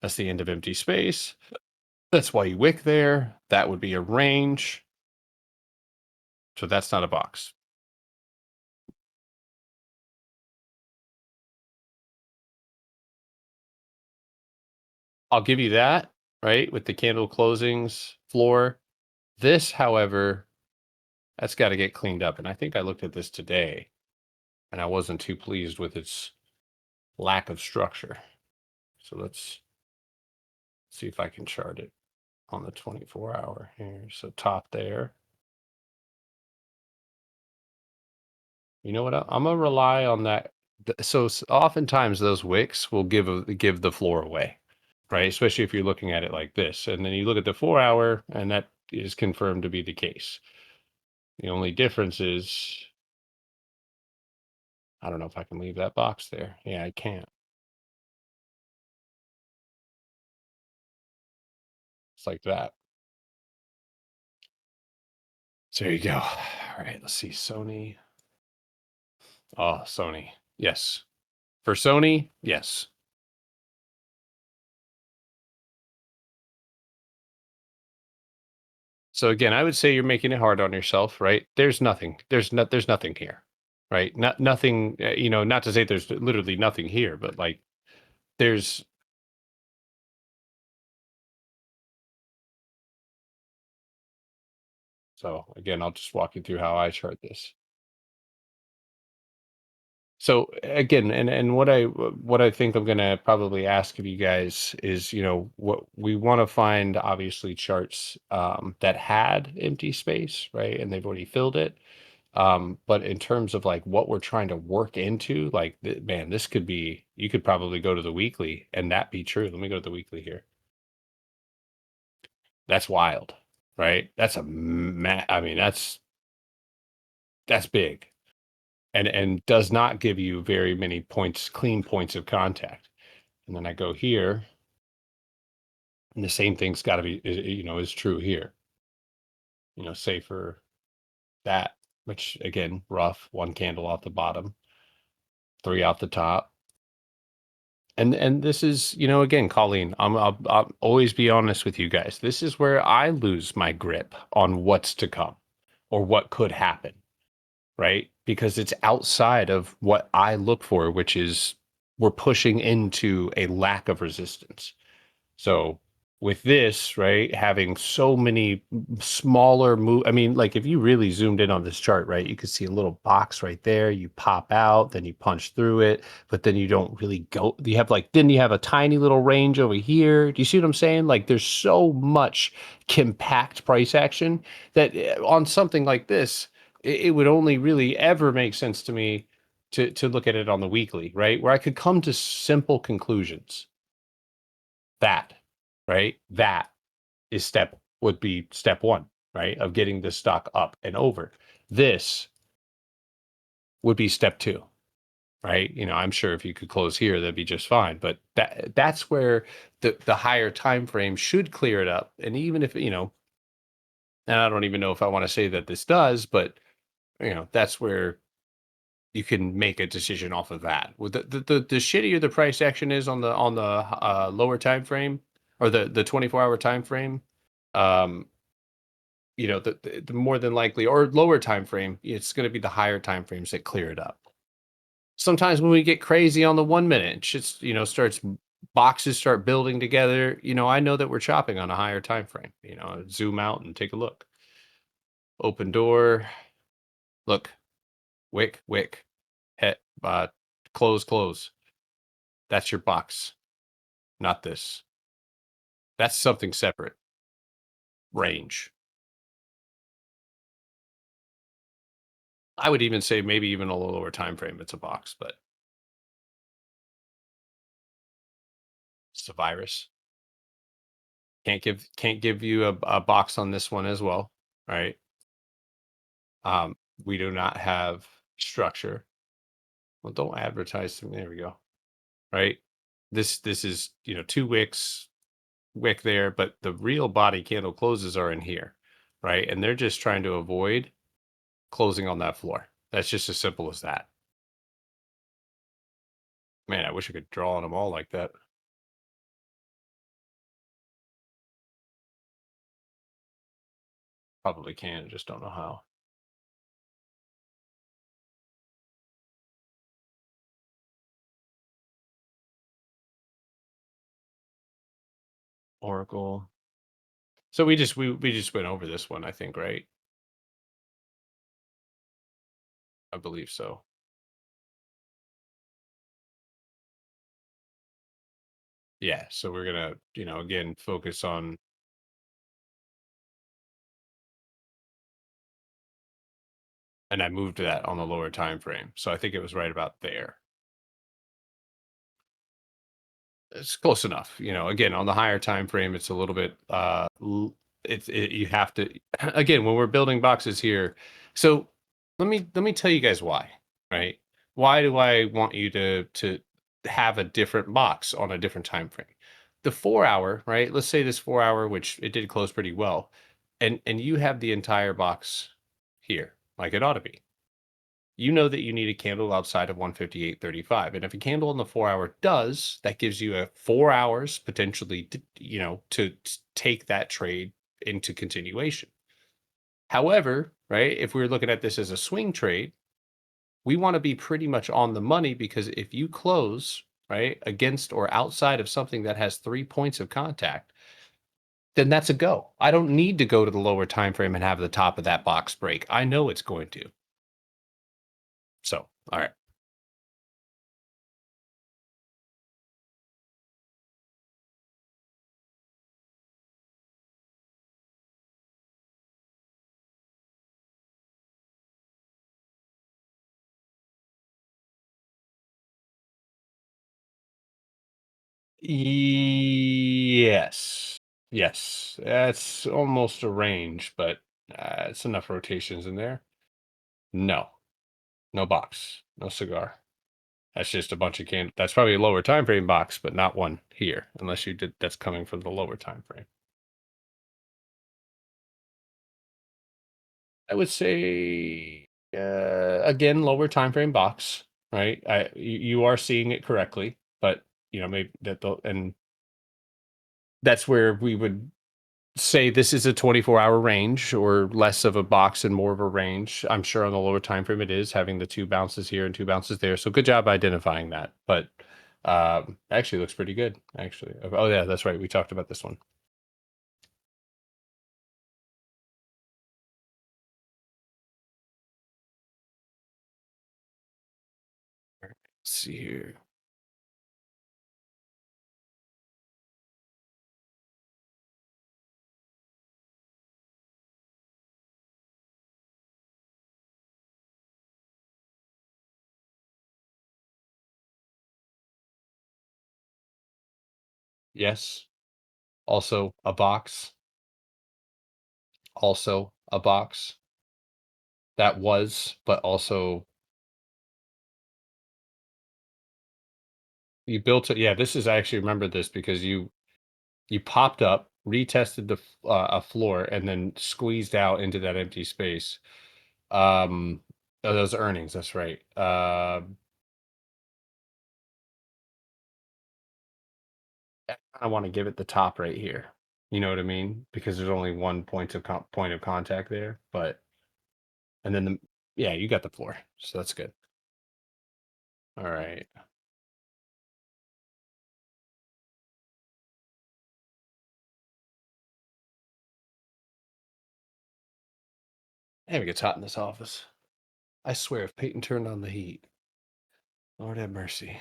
That's the end of empty space. That's why you wick there. That would be a range. So that's not a box. I'll give you that, right? With the candle closings floor. This, however, that's got to get cleaned up. And I think I looked at this today and I wasn't too pleased with its lack of structure. So let's see if I can chart it on the 24 hour here. So top there. You know what? I'm gonna rely on that. So oftentimes those wicks will give the floor away, right? Especially if you're looking at it like this, and then you look at the 4 hour, and that is confirmed to be the case. The only difference is I don't know if I can leave that box there. Yeah, I can't. It's like that. So there you go. All right, let's see. Sony. Oh, Sony. Yes. For Sony, yes. So again, I would say you're making it hard on yourself, right? There's nothing. There's nothing here, right? Nothing. Not to say there's literally nothing here, but like there's. So again, I'll just walk you through how I chart this. So again, and what I think I'm gonna probably ask of you guys is, what we want to find, obviously charts that had empty space, right? And they've already filled it. But in terms of like what we're trying to work into, like man, this could be, you could probably go to the weekly and that be true. Let me go to the weekly here. That's wild, right? I mean, that's big. And does not give you very many points, clean points of contact. And then I go here, and the same thing's got to be, is true here. Say for that, which again, rough, one candle off the bottom, three off the top. And this is, again, Colleen, I'll always be honest with you guys. This is where I lose my grip on what's to come or what could happen, right? Because it's outside of what I look for, which is we're pushing into a lack of resistance. So with this, right, having so many smaller move, I mean, like if you really zoomed in on this chart, right, you could see a little box right there. You pop out, then you punch through it, but then you don't really go. You have like, then you have a tiny little range over here. Do you see what I'm saying? Like there's so much compact price action that on something like this, it would only really ever make sense to me to look at it on the weekly, right? Where I could come to simple conclusions. That, right? That is would be step one, right? Of getting the stock up and over. This would be step two, right? I'm sure if you could close here, that'd be just fine. But that's where the higher time frame should clear it up. And even if, and I don't even know if I want to say that this does, but that's where you can make a decision off of that. With the shittier the price action is on the lower time frame or the 24-hour time frame, um, the more than likely or lower time frame, it's going to be the higher time frames that clear it up. Sometimes when we get crazy on the 1 minute, it's just starts boxes start building together. I know that we're chopping on a higher time frame. Zoom out and take a look. Open door. Look, wick, wick, hit, close, close. That's your box, not this. That's something separate. Range. I would even say maybe even a lower time frame. It's a box, but it's a virus. Can't give you a box on this one as well. Right. Um, we do not have structure. Well, don't advertise to me. There we go. Right. This is 2 wicks, wick there, but the real body candle closes are in here. Right. And they're just trying to avoid closing on that floor. That's just as simple as that. Man, I wish I could draw on them all like that. Probably can, just don't know how. Oracle. So we just went over this one, I think, right? I believe so. Yeah. So we're gonna, again, focus on, and I moved that on the lower time frame. So I think it was right about there. It's close enough. Again, on the higher time frame, it's a little bit you have to again, when we're building boxes here. So let me tell you guys why, right? Why do I want you to have a different box on a different time frame? The 4 hour, right? Let's say this 4 hour, which it did close pretty well, and you have the entire box here, like it ought to be. You know that you need a candle outside of 158.35. And if a candle in the 4 hour does, that gives you a 4 hours potentially, to take that trade into continuation. However, right, if we're looking at this as a swing trade, we want to be pretty much on the money because if you close, right, against or outside of something that has 3 points of contact, then that's a go. I don't need to go to the lower time frame and have the top of that box break. I know it's going to. So, all right. Yes. Yes. That's almost a range, but it's enough rotations in there. No. No box. No cigar. That's just a bunch of can. That's probably a lower time frame box, but not one here, unless you did. That's coming from the lower time frame. I would say again lower time frame box, right? You are seeing it correctly, but maybe and that's where we would say this is a 24-hour range or less of a box and more of a range. I'm sure on the lower time frame it is having the two bounces here and two bounces there. So good job identifying that. But actually looks pretty good. Actually, oh yeah, that's right. We talked about this one. Let's see here. Yes. Also a box. Also a box. That was, but also you built it. Yeah, this is, I actually remember this because you popped up, retested a floor, and then squeezed out into that empty space. Oh, those earnings. That's right. I want to give it the top right here. You know what I mean? Because there's only one point of contact there, but and then yeah, you got the floor, so that's good. All right, damn, it gets hot in this office. I swear, if Peyton turned on the heat, Lord have mercy.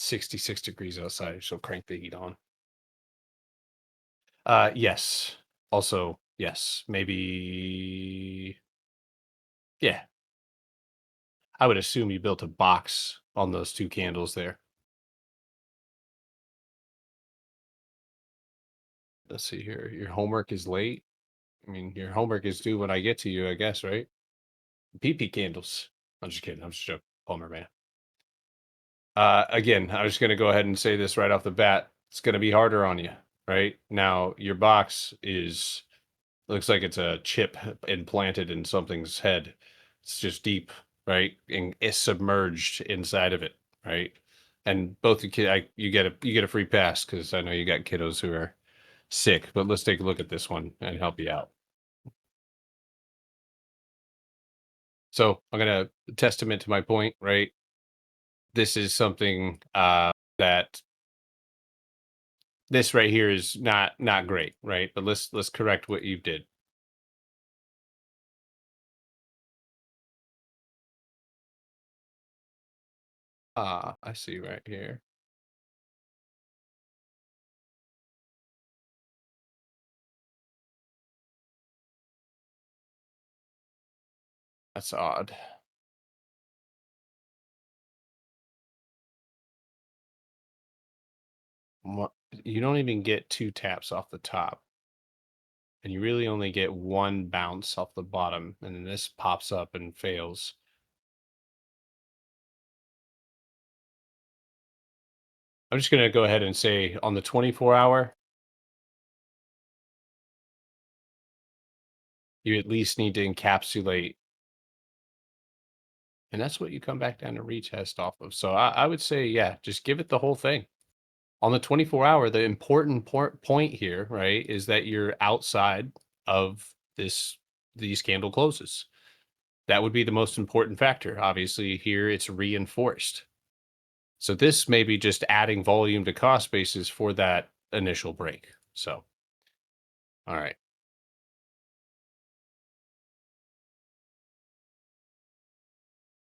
66 degrees outside, so crank the heat on. Yes. Also, yes. Maybe yeah. I would assume you built a box on those 2 candles there. Let's see here. Your homework is late. I mean, your homework is due when I get to you, I guess, right? PP candles. I'm just kidding. I'm just joking. Palmer man. Again, I was just gonna go ahead and say this right off the bat. It's gonna be harder on you, right? Now, your box is looks like it's a chip implanted in something's head. It's just deep, right? And it's submerged inside of it, right? And both the kid, you get a free pass because I know you got kiddos who are sick. But let's take a look at this one and help you out. So I'm gonna testament to my point, right? This is something that this right here is not great, right? But let's correct what you did. Ah, I see right here. That's odd. You don't even get 2 taps off the top, and you really only get 1 bounce off the bottom, and then this pops up and fails. I'm just gonna go ahead and say on the 24-hour, you at least need to encapsulate, and that's what you come back down to retest off of. So I would say, yeah, just give it the whole thing. On the 24-hour, the important point here, right, is that you're outside of these candle closes. That would be the most important factor. Obviously, here it's reinforced. So this may be just adding volume to cost basis for that initial break. So, all right.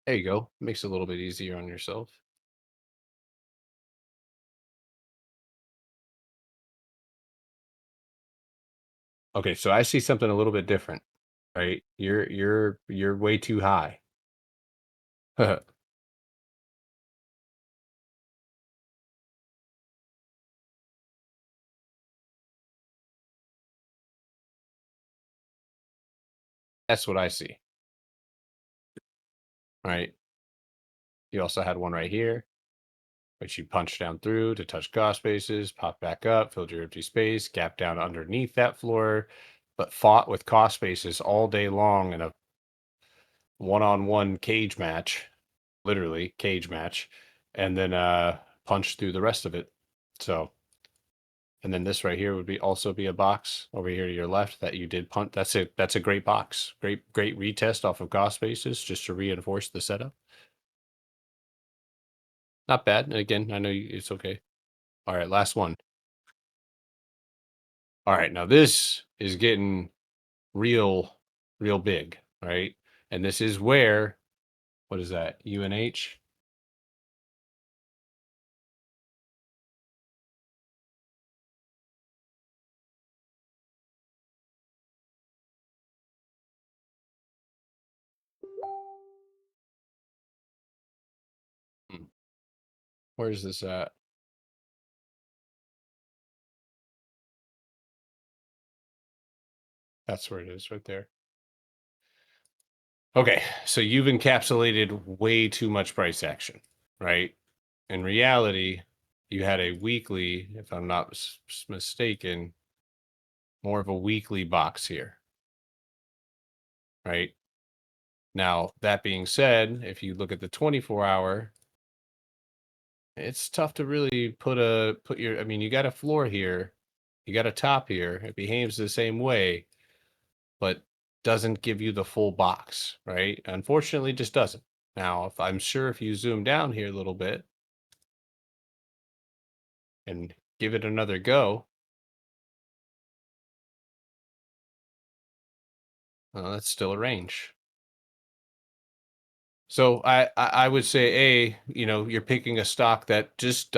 There you go. Makes it a little bit easier on yourself. Okay, so I see something a little bit different, right? You're way too high. That's what I see. Right. You also had one right here, which you punch down through to touch cost bases, pop back up, filled your empty space, gap down underneath that floor, but fought with cost bases all day long in a one-on-one cage match, literally cage match, and then punch through the rest of it. So, and then this right here would be also be a box over here to your left that you did punt. That's it. That's a great box. Great retest off of cost basis just to reinforce the setup. Not bad. And again, I know it's okay. All right, last one. All right, now this is getting real big, right? And this is where, what is that? UNH? Hmm, where's this at? That's where it is right there. Okay, so you've encapsulated way too much price action, right? In reality, you had a weekly, if I'm not mistaken, more of a weekly box here, right? Now, that being said, if you look at the 24-hour, it's tough to really put your, I mean, you got a floor here, you got a top here, it behaves the same way, but doesn't give you the full box, right? Unfortunately, just doesn't. Now, if I'm sure if you zoom down here a little bit and give it another go, well, that's still a range. So I would say you're picking a stock that just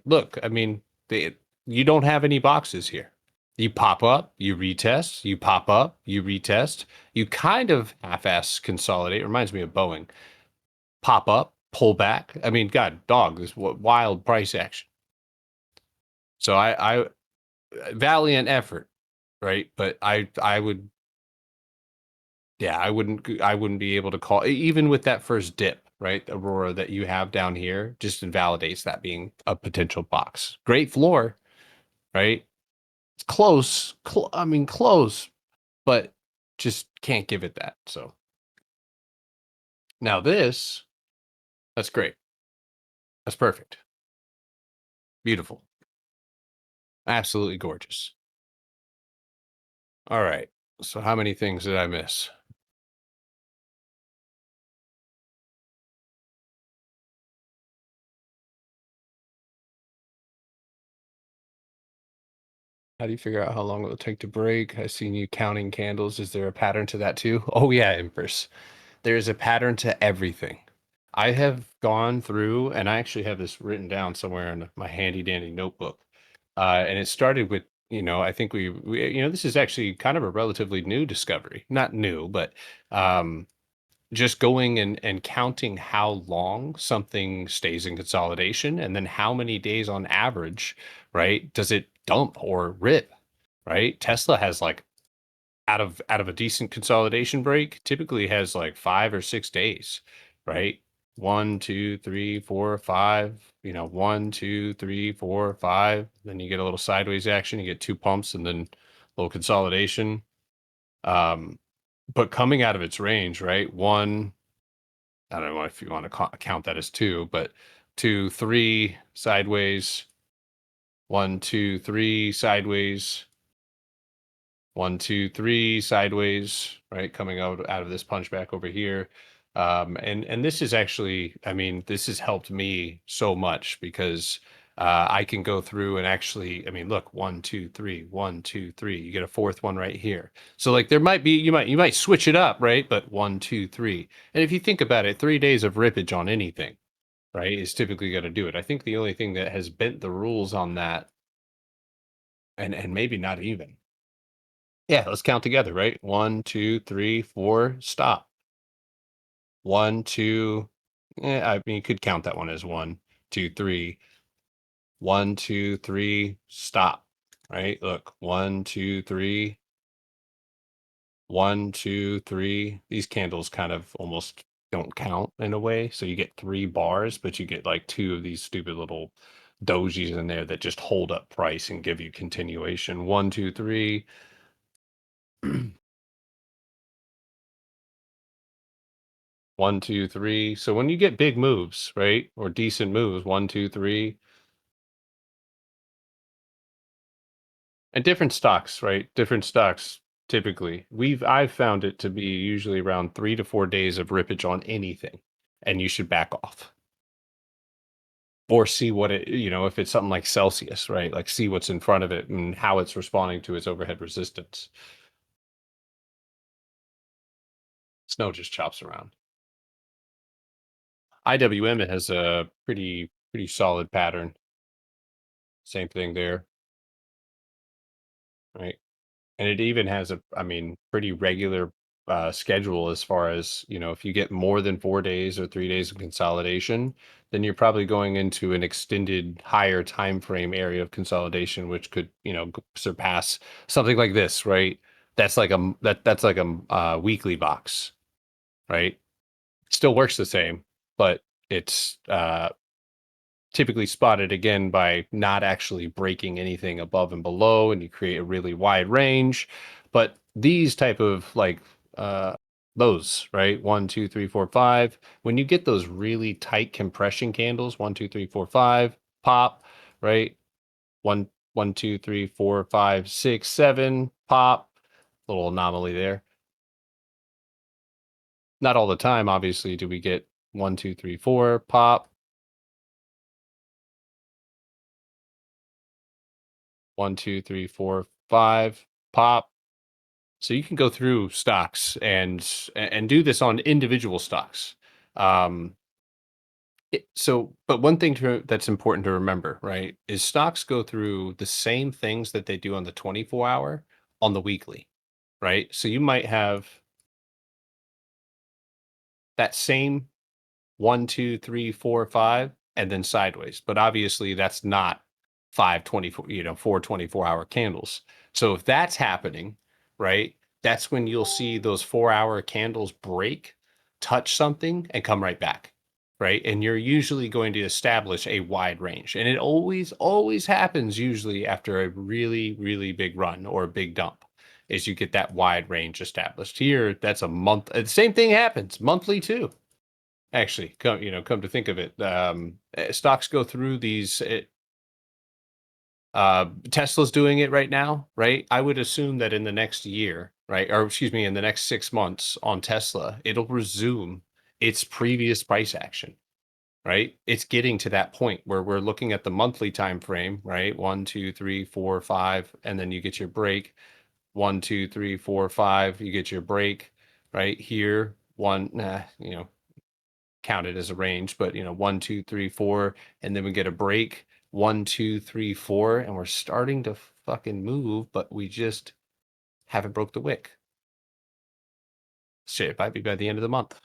look. I mean, you don't have any boxes here. You pop up, you retest, you pop up, you retest. You kind of half-ass consolidate. It reminds me of Boeing. Pop up, pull back. I mean, God, dog, this wild price action. So I valiant effort, right? But I would yeah, I wouldn't be able to call even with that first dip, right? Aurora that you have down here just invalidates that being a potential box. Great floor, right? It's close. I mean close, but just can't give it that. So now this, that's great. That's perfect. Beautiful. Absolutely gorgeous. All right. So how many things did I miss? How do you figure out how long it'll take to break? I've seen you counting candles. Is there a pattern to that too? Oh yeah, Empress. There's a pattern to everything. I have gone through, and I actually have this written down somewhere in my handy dandy notebook. And it started with, I think this is actually kind of a relatively new discovery. Not new, but um, just going and counting how long something stays in consolidation and then how many days on average, right, does it dump or rip, right? Tesla has like out of a decent consolidation break typically has like 5 or 6 days, right? One, two, three, four, five, one, two, three, four, five. Then you get a little sideways action, you get two pumps and then a little consolidation. Um, but coming out of its range, right? One, I don't know if you want to count that as two, but two, three sideways, one, two, three sideways, one, two, three sideways, right? Coming out of this punchback over here. And this is actually, I mean, this has helped me so much because I can go through and actually, I mean, look, one, two, three, one, two, three. You get a fourth one right here. So like there might be, you might switch it up, right? But one, two, three. And if you think about it, 3 days of rippage on anything, right, is typically going to do it. I think the only thing that has bent the rules on that, and maybe not even. Yeah, let's count together, right? One, two, three, four, stop. One, two, I mean, you could count that one as one, two, three. One, two, three, stop. Right? Look, one, two, three, one, two, three. These candles kind of almost don't count in a way. So you get 3 bars, but you get like two of these stupid little dojis in there that just hold up price and give you continuation. One, two, three. One, two, three. So when you get big moves, right, or decent moves, one, two, three, and different stocks, right? Different stocks typically. I've found it to be usually around 3 to 4 days of rippage on anything, and you should back off or see what it, if it's something like Celsius, right? Like see what's in front of it and how it's responding to its overhead resistance. Snow just chops around. IWM has a pretty solid pattern. Same thing there, right? And it even has I mean, pretty regular schedule as far as, if you get more than 4 days or 3 days of consolidation, then you're probably going into an extended higher time frame area of consolidation, which could, surpass something like this, right? That's like a weekly box, right? Still works the same, but it's typically spotted again by not actually breaking anything above and below, and you create a really wide range. But these type of like uh those, right, one, two, three, four, five, when you get those really tight compression candles, one, two, three, four, five, pop, right, one, two, three, four, five, six, seven, pop, little anomaly there. Not all the time, obviously, do we get one, two, three, four, pop, one, two, three, four, five, pop. So you can go through stocks and do this on individual stocks, Um, but one thing that's important to remember, right, is stocks go through the same things that they do on the 24-hour on the weekly, right? So you might have that same 1, 2, 3, 4, 5, and then sideways. But obviously, that's not 5 24, 4 24-hour candles. So if that's happening, right, that's when you'll see those 4-hour candles break, touch something, and come right back. Right. And you're usually going to establish a wide range. And it always happens usually after a really, really big run or a big dump is you get that wide range established. Here, that's a month. The same thing happens monthly too. Actually, come to think of it, stocks go through these. Tesla's doing it right now, right? I would assume that in the next year, right, or excuse me, in the next 6 months on Tesla, it'll resume its previous price action, right? It's getting to that point where we're looking at the monthly time frame, right? 1, 2, 3, 4, 5, and then you get your break. 1, 2, 3, 4, 5, you get your break, right here. One, counted as a range, but 1, 2, 3, 4, and then we get a break. 1, 2, 3, 4, and we're starting to fucking move, but we just haven't broke the wick. Shit, it might be by the end of the month.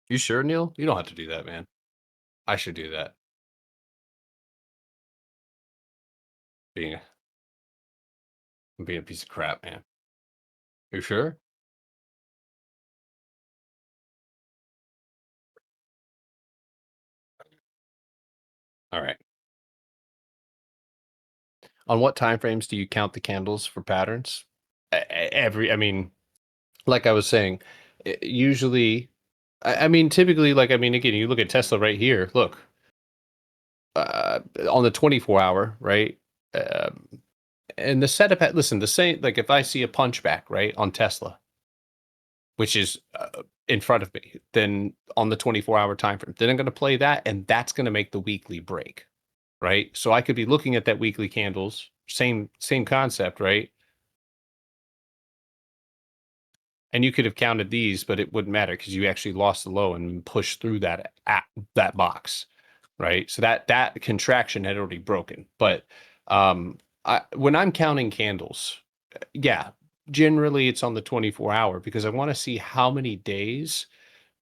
You sure, Neil? You don't have to do that, man. I should do that. Being a being a piece of crap, man. You sure? All right. On what time frames do you count the candles for patterns? I mean, like I was saying, usually, I mean, typically, like, I mean, again, you look at Tesla right here. Look, on the 24-hour, right? Um, and the setup, listen, the same, like if I see a punchback, right, on Tesla, which is in front of me, then on the 24-hour time frame, then I'm going to play that, and that's going to make the weekly break, right? So I could be looking at that weekly candles, same concept, right? And you could have counted these, but it wouldn't matter because you actually lost the low and pushed through that box, right? So that contraction had already broken. But when I'm counting candles, yeah, generally it's on the 24-hour because I want to see how many days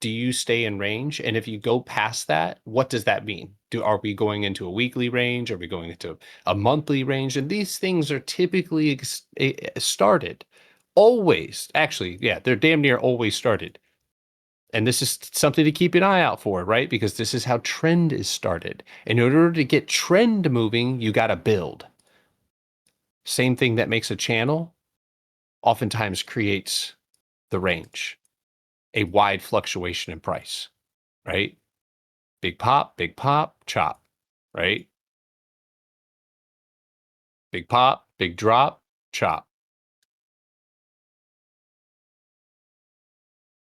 do you stay in range, and if you go past that, what does that mean? Are we going into a weekly range? Are we going into a monthly range? And these things are typically started always. Actually, yeah, they're damn near always started. And this is something to keep an eye out for, right? Because this is how trend is started. In order to get trend moving, you got to build. Same thing that makes a channel oftentimes creates the range, a wide fluctuation in price, right? Big pop, chop, right? Big pop, big drop, chop.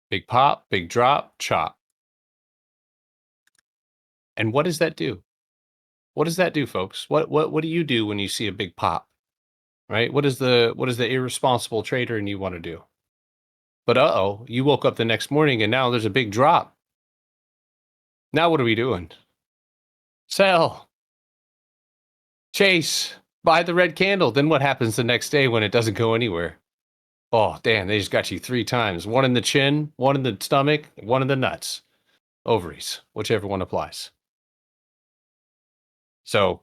Big pop, big drop, chop. And what does that do? What does that do, folks? What do you do when you see a big pop? Right? What does the irresponsible trader in you want to do? But uh-oh, you woke up the next morning and now there's a big drop. Now what are we doing? Sell, chase, buy the red candle. Then what happens the next day when it doesn't go anywhere? Oh, damn, they just got you 3 times. One in the chin, one in the stomach, one in the nuts. Ovaries, whichever one applies. So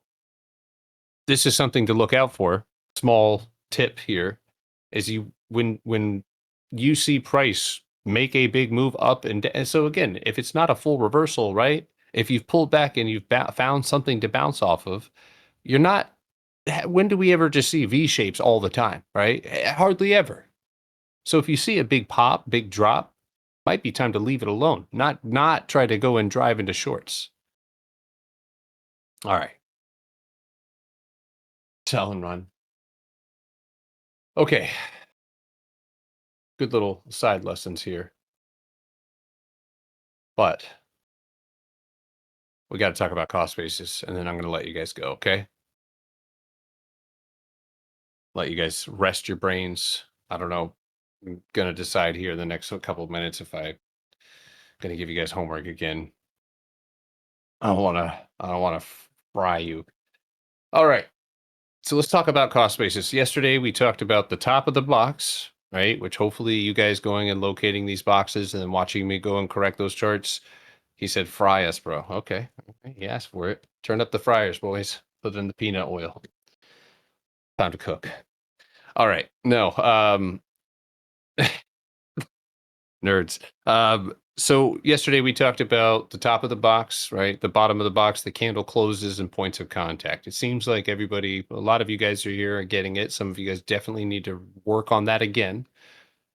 this is something to look out for. Small tip here is when you see price make a big move up and so again, if it's not a full reversal, right? If you've pulled back and you've found something to bounce off of, you're not. When do we ever just see V shapes all the time, right? Hardly ever. So if you see a big pop, big drop, might be time to leave it alone. Not try to go and drive into shorts. All right, sell and run. Okay, good little side lessons here, but we got to talk about cost basis, and then I'm going to let you guys go. Okay. let you guys rest your brains. I don't know. I'm gonna decide here in the next couple of minutes if I gonna give you guys homework again. I don't wanna fry you. All right. So let's talk about cost basis. Yesterday we talked about the top of the box, right? Which hopefully you guys going and locating these boxes and then watching me go and correct those charts. He said, fry us, bro. Okay. Okay. He asked for it. Turn up the fryers, boys. Put it in the peanut oil. Time to cook. All right. No. Nerds. So yesterday we talked about the top of the box, right? The bottom of the box, the candle closes and points of contact. It seems like everybody, a lot of you guys are here are getting it. Some of you guys definitely need to work on that again.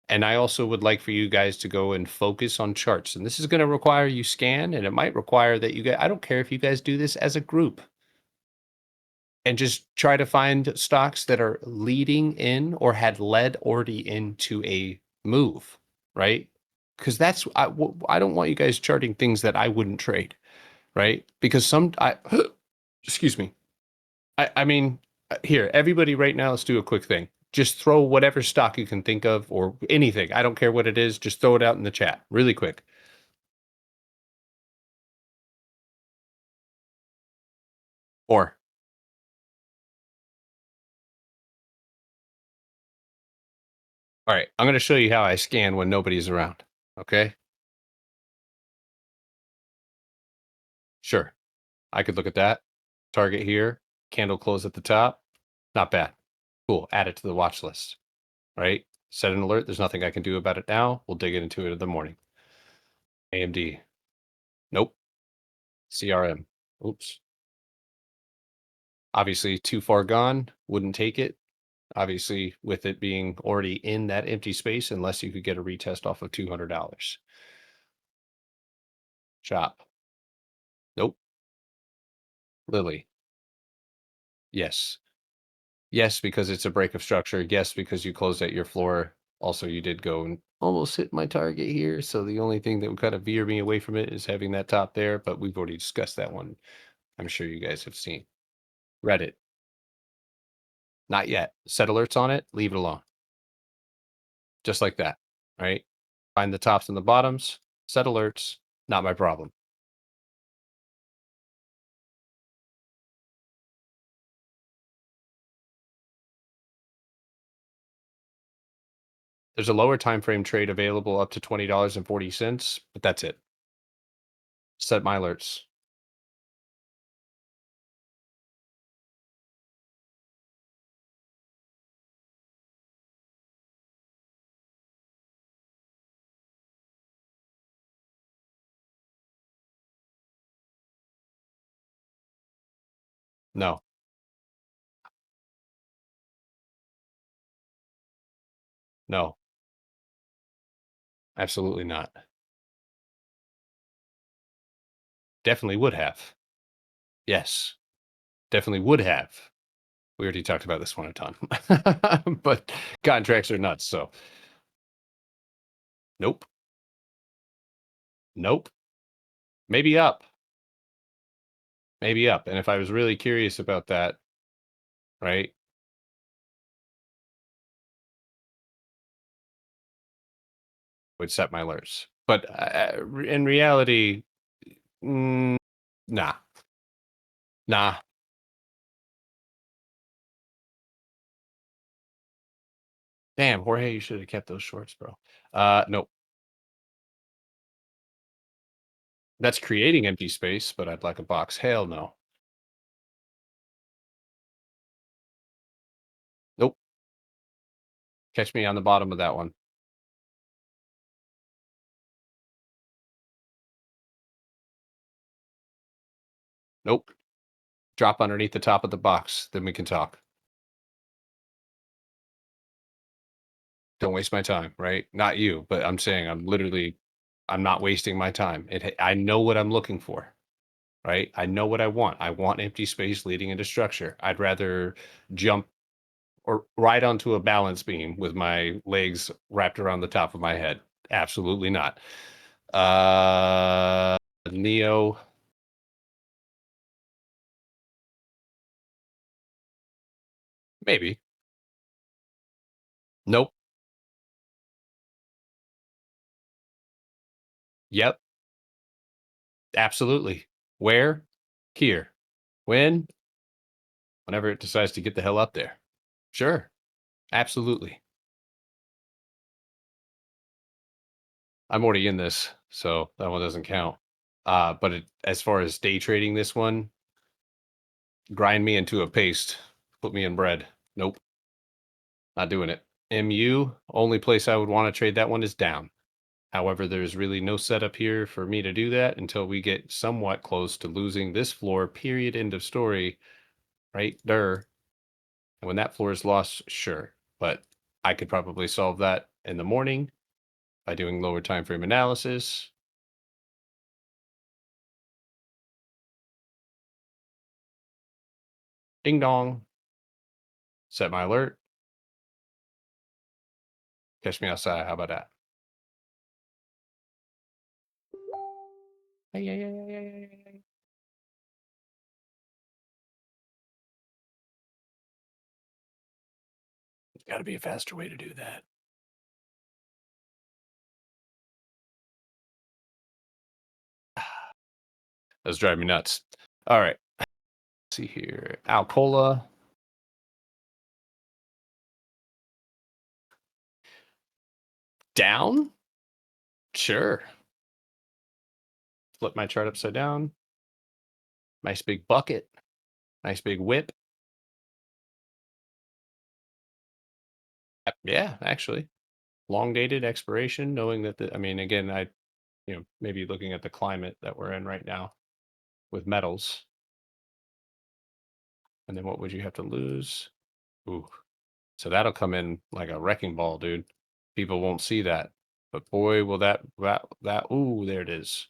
And I also would like for you guys to go and focus on charts. And this is going to require you scan, and it might require that you guys, I don't care if you guys do this as a group and just try to find stocks that are leading in or had led already into a move, right? Because I don't want you guys charting things that I wouldn't trade, right? Because excuse me. I mean, here, everybody right now, let's do a quick thing. Just throw whatever stock you can think of or anything. I don't care what it is. Just throw it out in the chat really quick. Or, all right, I'm going to show you how I scan when nobody's around. Okay. Sure. I could look at that. Target here, candle close at the top. Not bad. Cool. Add it to the watch list, right? Set an alert. There's nothing I can do about it now. We'll dig into it in the morning. AMD. Nope. CRM. Oops. Obviously, too far gone. Wouldn't take it. Obviously, with it being already in that empty space, unless you could get a retest off of $200. Chop. Nope. Lily. Yes. Yes, because it's a break of structure. Yes, because you closed at your floor. Also, you did go and almost hit my target here. So the only thing that would kind of veer me away from it is having that top there, but we've already discussed that one. I'm sure you guys have seen. Reddit. Not yet. Set alerts on it, leave it alone. Just like that, right? Find the tops and the bottoms, set alerts, not my problem. There's a lower time frame trade available up to $20.40, but that's it. Set my alerts. No, no, absolutely not. Definitely would have. Yes, definitely would have. We already talked about this one a ton, but contracts are nuts. So, nope, nope, maybe up, maybe up. And if I was really curious about that, right, would set my alerts. But in reality, nah, nah. Damn, Jorge, you should have kept those shorts, bro. Nope. That's creating empty space, but I'd like a box. Hell no. Nope. Catch me on the bottom of that one. Nope. Drop underneath the top of the box, then we can talk. Don't waste my time, right? Not you, but I'm saying I'm not wasting my time. I know what I'm looking for, right? I know what I want. I want empty space leading into structure. I'd rather jump or ride onto a balance beam with my legs wrapped around the top of my head. Absolutely not. Neo. Maybe. Nope. Yep. Absolutely. Where? Here. When? Whenever it decides to get the hell up there. Sure. Absolutely. I'm already in this, so that one doesn't count. But as far as day trading this one, grind me into a paste. Put me in bread. Nope. Not doing it. MU, only place I would want to trade that one is down. However, there's really no setup here for me to do that until we get somewhat close to losing this floor, period, end of story, right there. And when that floor is lost, sure. But I could probably solve that in the morning by doing lower time frame analysis. Ding dong. Set my alert. Catch me outside. How about that? Ay, ay, ay, ay, ay, ay, ay. There's got to be a faster way to do that. That's driving me nuts. All right. Let's see here. Alcola. Down? Sure. Flip my chart upside down. Nice big bucket. Nice big whip. Yeah, actually. Long dated expiration, knowing that I mean, again, maybe looking at the climate that we're in right now with metals. And then what would you have to lose? Ooh. So that'll come in like a wrecking ball, dude. People won't see that. But boy, will ooh, there it is.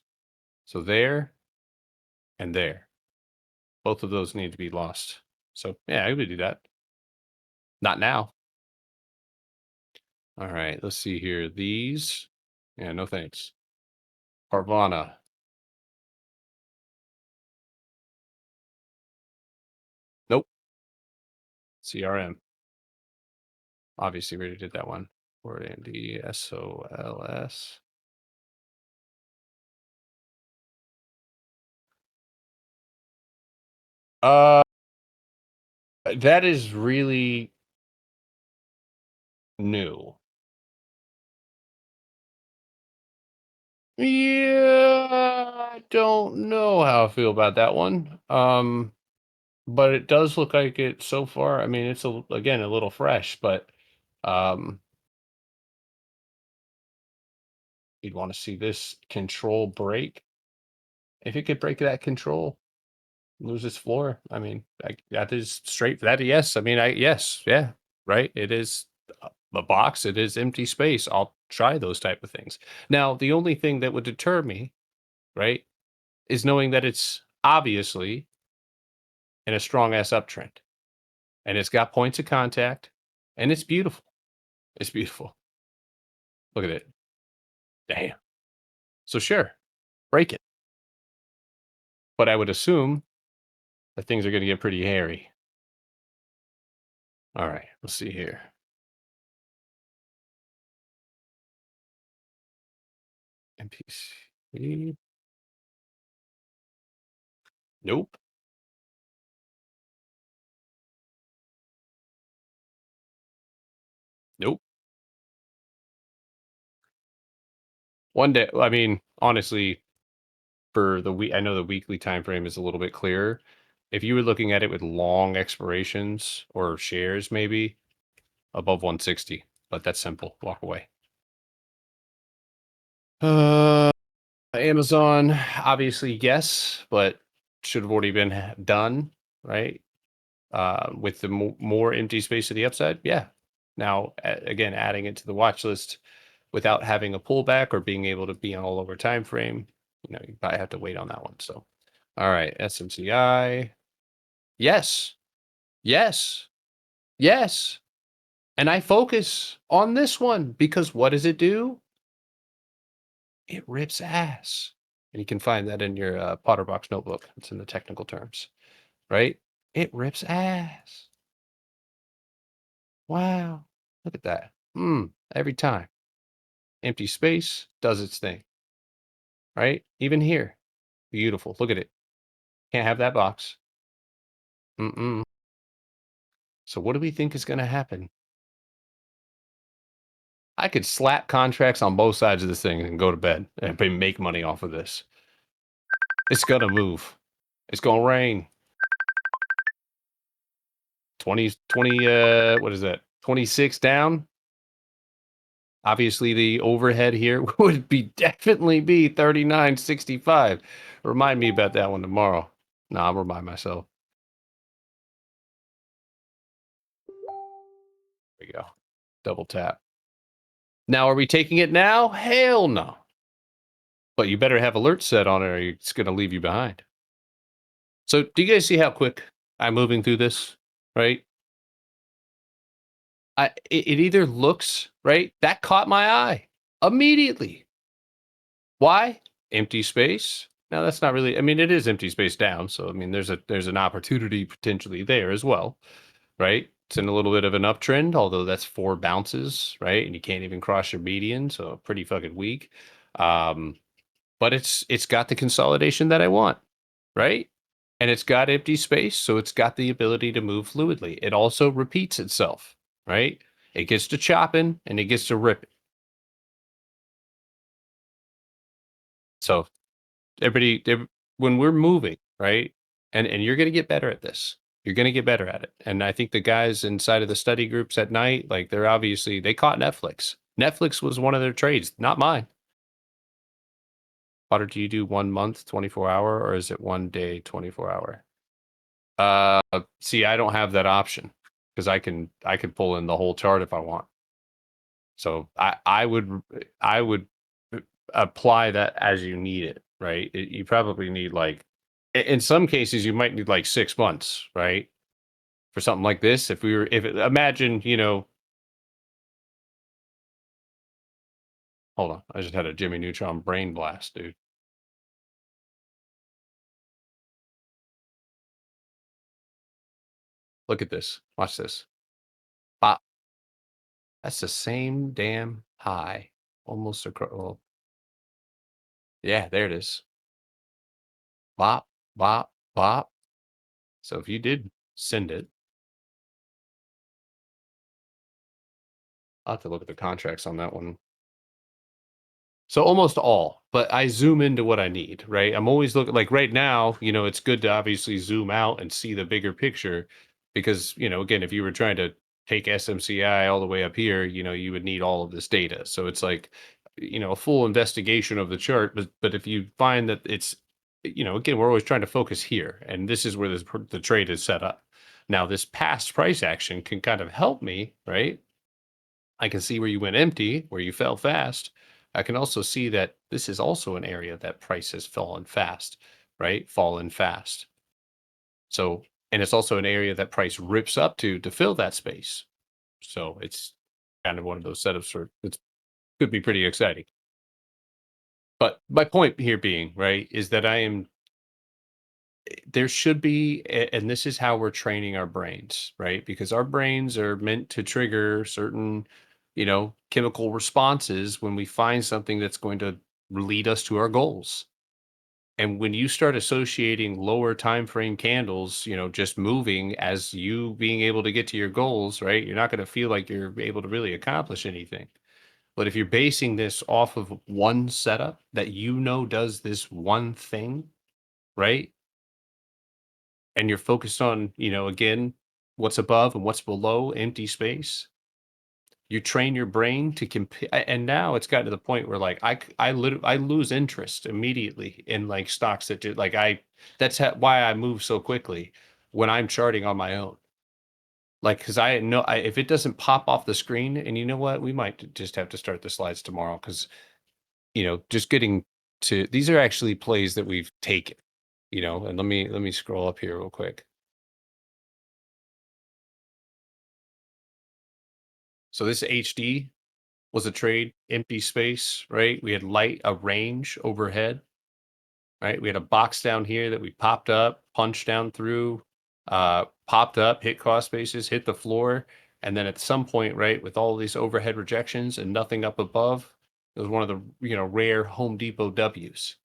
So there and there. Both of those need to be lost. So yeah, I would do that. Not now. All right, let's see here. These. Yeah, no thanks. Carvana. Nope. CRM. Obviously, we already did that one. Word Andy SOLS. Uh, that is really new. Yeah, I don't know how I feel about that one. But it does look like it so far. I mean, it's again a little fresh, but um, you'd want to see this control break. If it could break that control, lose its floor. I mean, that is straight. That yes. I mean, yes, yeah, right. It is a box. It is empty space. I'll try those type of things. Now, the only thing that would deter me, right, is knowing that it's obviously in a strong ass uptrend, and it's got points of contact, and it's beautiful. It's beautiful. Look at it. Damn. So sure, break it. But I would assume that things are going to get pretty hairy. All right, let's see here. NPC. Nope. Nope. One day, I mean, honestly, for the week, I know the weekly time frame is a little bit clearer. If you were looking at it with long expirations or shares, maybe above 160, but that's simple. Walk away. Amazon, obviously, yes, but should have already been done, right? With the more empty space to the upside, yeah. Now, again, adding it to the watch list without having a pullback or being able to be on all over time frame, you probably have to wait on that one. So, all right, SMCI, yes, yes, yes, and I focus on this one because what does it do? It rips ass, and you can find that in your Potterbox notebook. It's in the technical terms, right? It rips ass. Wow, look at that. Every time. Empty space does its thing, right? Even here. Beautiful. Look at it. Can't have that box. Mm-mm. So what do we think is going to happen? I could slap contracts on both sides of this thing and go to bed and make money off of this. It's going to move. It's going to rain. 20, what is that? 26 down. Obviously, the overhead here would definitely be 39.65. Remind me about that one tomorrow. Nah, I'll remind myself. There we go. Double tap. Now, are we taking it now? Hell no. But you better have alerts set on it or it's going to leave you behind. So do you guys see how quick I'm moving through this, right? It either looks, right? That caught my eye immediately. Why? Empty space. Now that's not really, I mean, it is empty space down. So, I mean, there's an opportunity potentially there as well, right? It's in a little bit of an uptrend, although that's 4 bounces, right? And you can't even cross your median. So pretty fucking weak. Um, but it's got the consolidation that I want, right? And it's got empty space, so it's got the ability to move fluidly. It also repeats itself, right? It gets to chopping and it gets to ripping. So when we're moving, right? And you're going to get better at this. You're going to get better at it. And I think the guys inside of the study groups at night, like they caught Netflix. Netflix was one of their trades, not mine. Potter, do you do 1 month, 24 hour, or is it 1 day, 24 hour? See, I don't have that option because I can pull in the whole chart if I want. So I would apply that as you need it, right? You probably need like in some cases you might need like 6 months, right? For something like this. Imagine, hold on, I just had a Jimmy Neutron brain blast, dude. Look at this. Watch this. Bop. That's the same damn high. Almost across. Well, yeah, there it is. Bop, bop, bop. So if you did send it, I'll have to look at the contracts on that one. So almost all, but I zoom into what I need, right? I'm always looking like right now, it's good to obviously zoom out and see the bigger picture because, again, if you were trying to take SMCI all the way up here, you would need all of this data. So it's like, a full investigation of the chart. But if you find that it's, again, we're always trying to focus here, and this is where the trade is set up. Now, this past price action can kind of help me, right? I can see where you went empty, where you fell fast. I can also see that this is also an area that price has fallen fast, right? Fallen fast. So, and it's also an area that price rips up to fill that space. So it's kind of one of those setups for it could be pretty exciting. But my point here being, right, is that there should be, and this is how we're training our brains, right? Because our brains are meant to trigger certain, chemical responses when we find something that's going to lead us to our goals. And when you start associating lower time frame candles, just moving as you being able to get to your goals, right? You're not going to feel like you're able to really accomplish anything. But if you're basing this off of one setup that does this one thing, right? And you're focused on, again, what's above and what's below empty space, you train your brain to compare. And now it's gotten to the point where like I lose interest immediately in like stocks that do like why I move so quickly when I'm charting on my own. Like, because I know if it doesn't pop off the screen, and you know what, we might just have to start the slides tomorrow because just getting to these are actually plays that we've taken, and let me scroll up here real quick. So this HD was a trade, empty space, right? We had a range overhead, right? We had a box down here that we popped up, punched down through, popped up, hit cost basis, hit the floor, And then at some point, right, with all these overhead rejections and nothing up above, it was one of the rare Home Depot W's,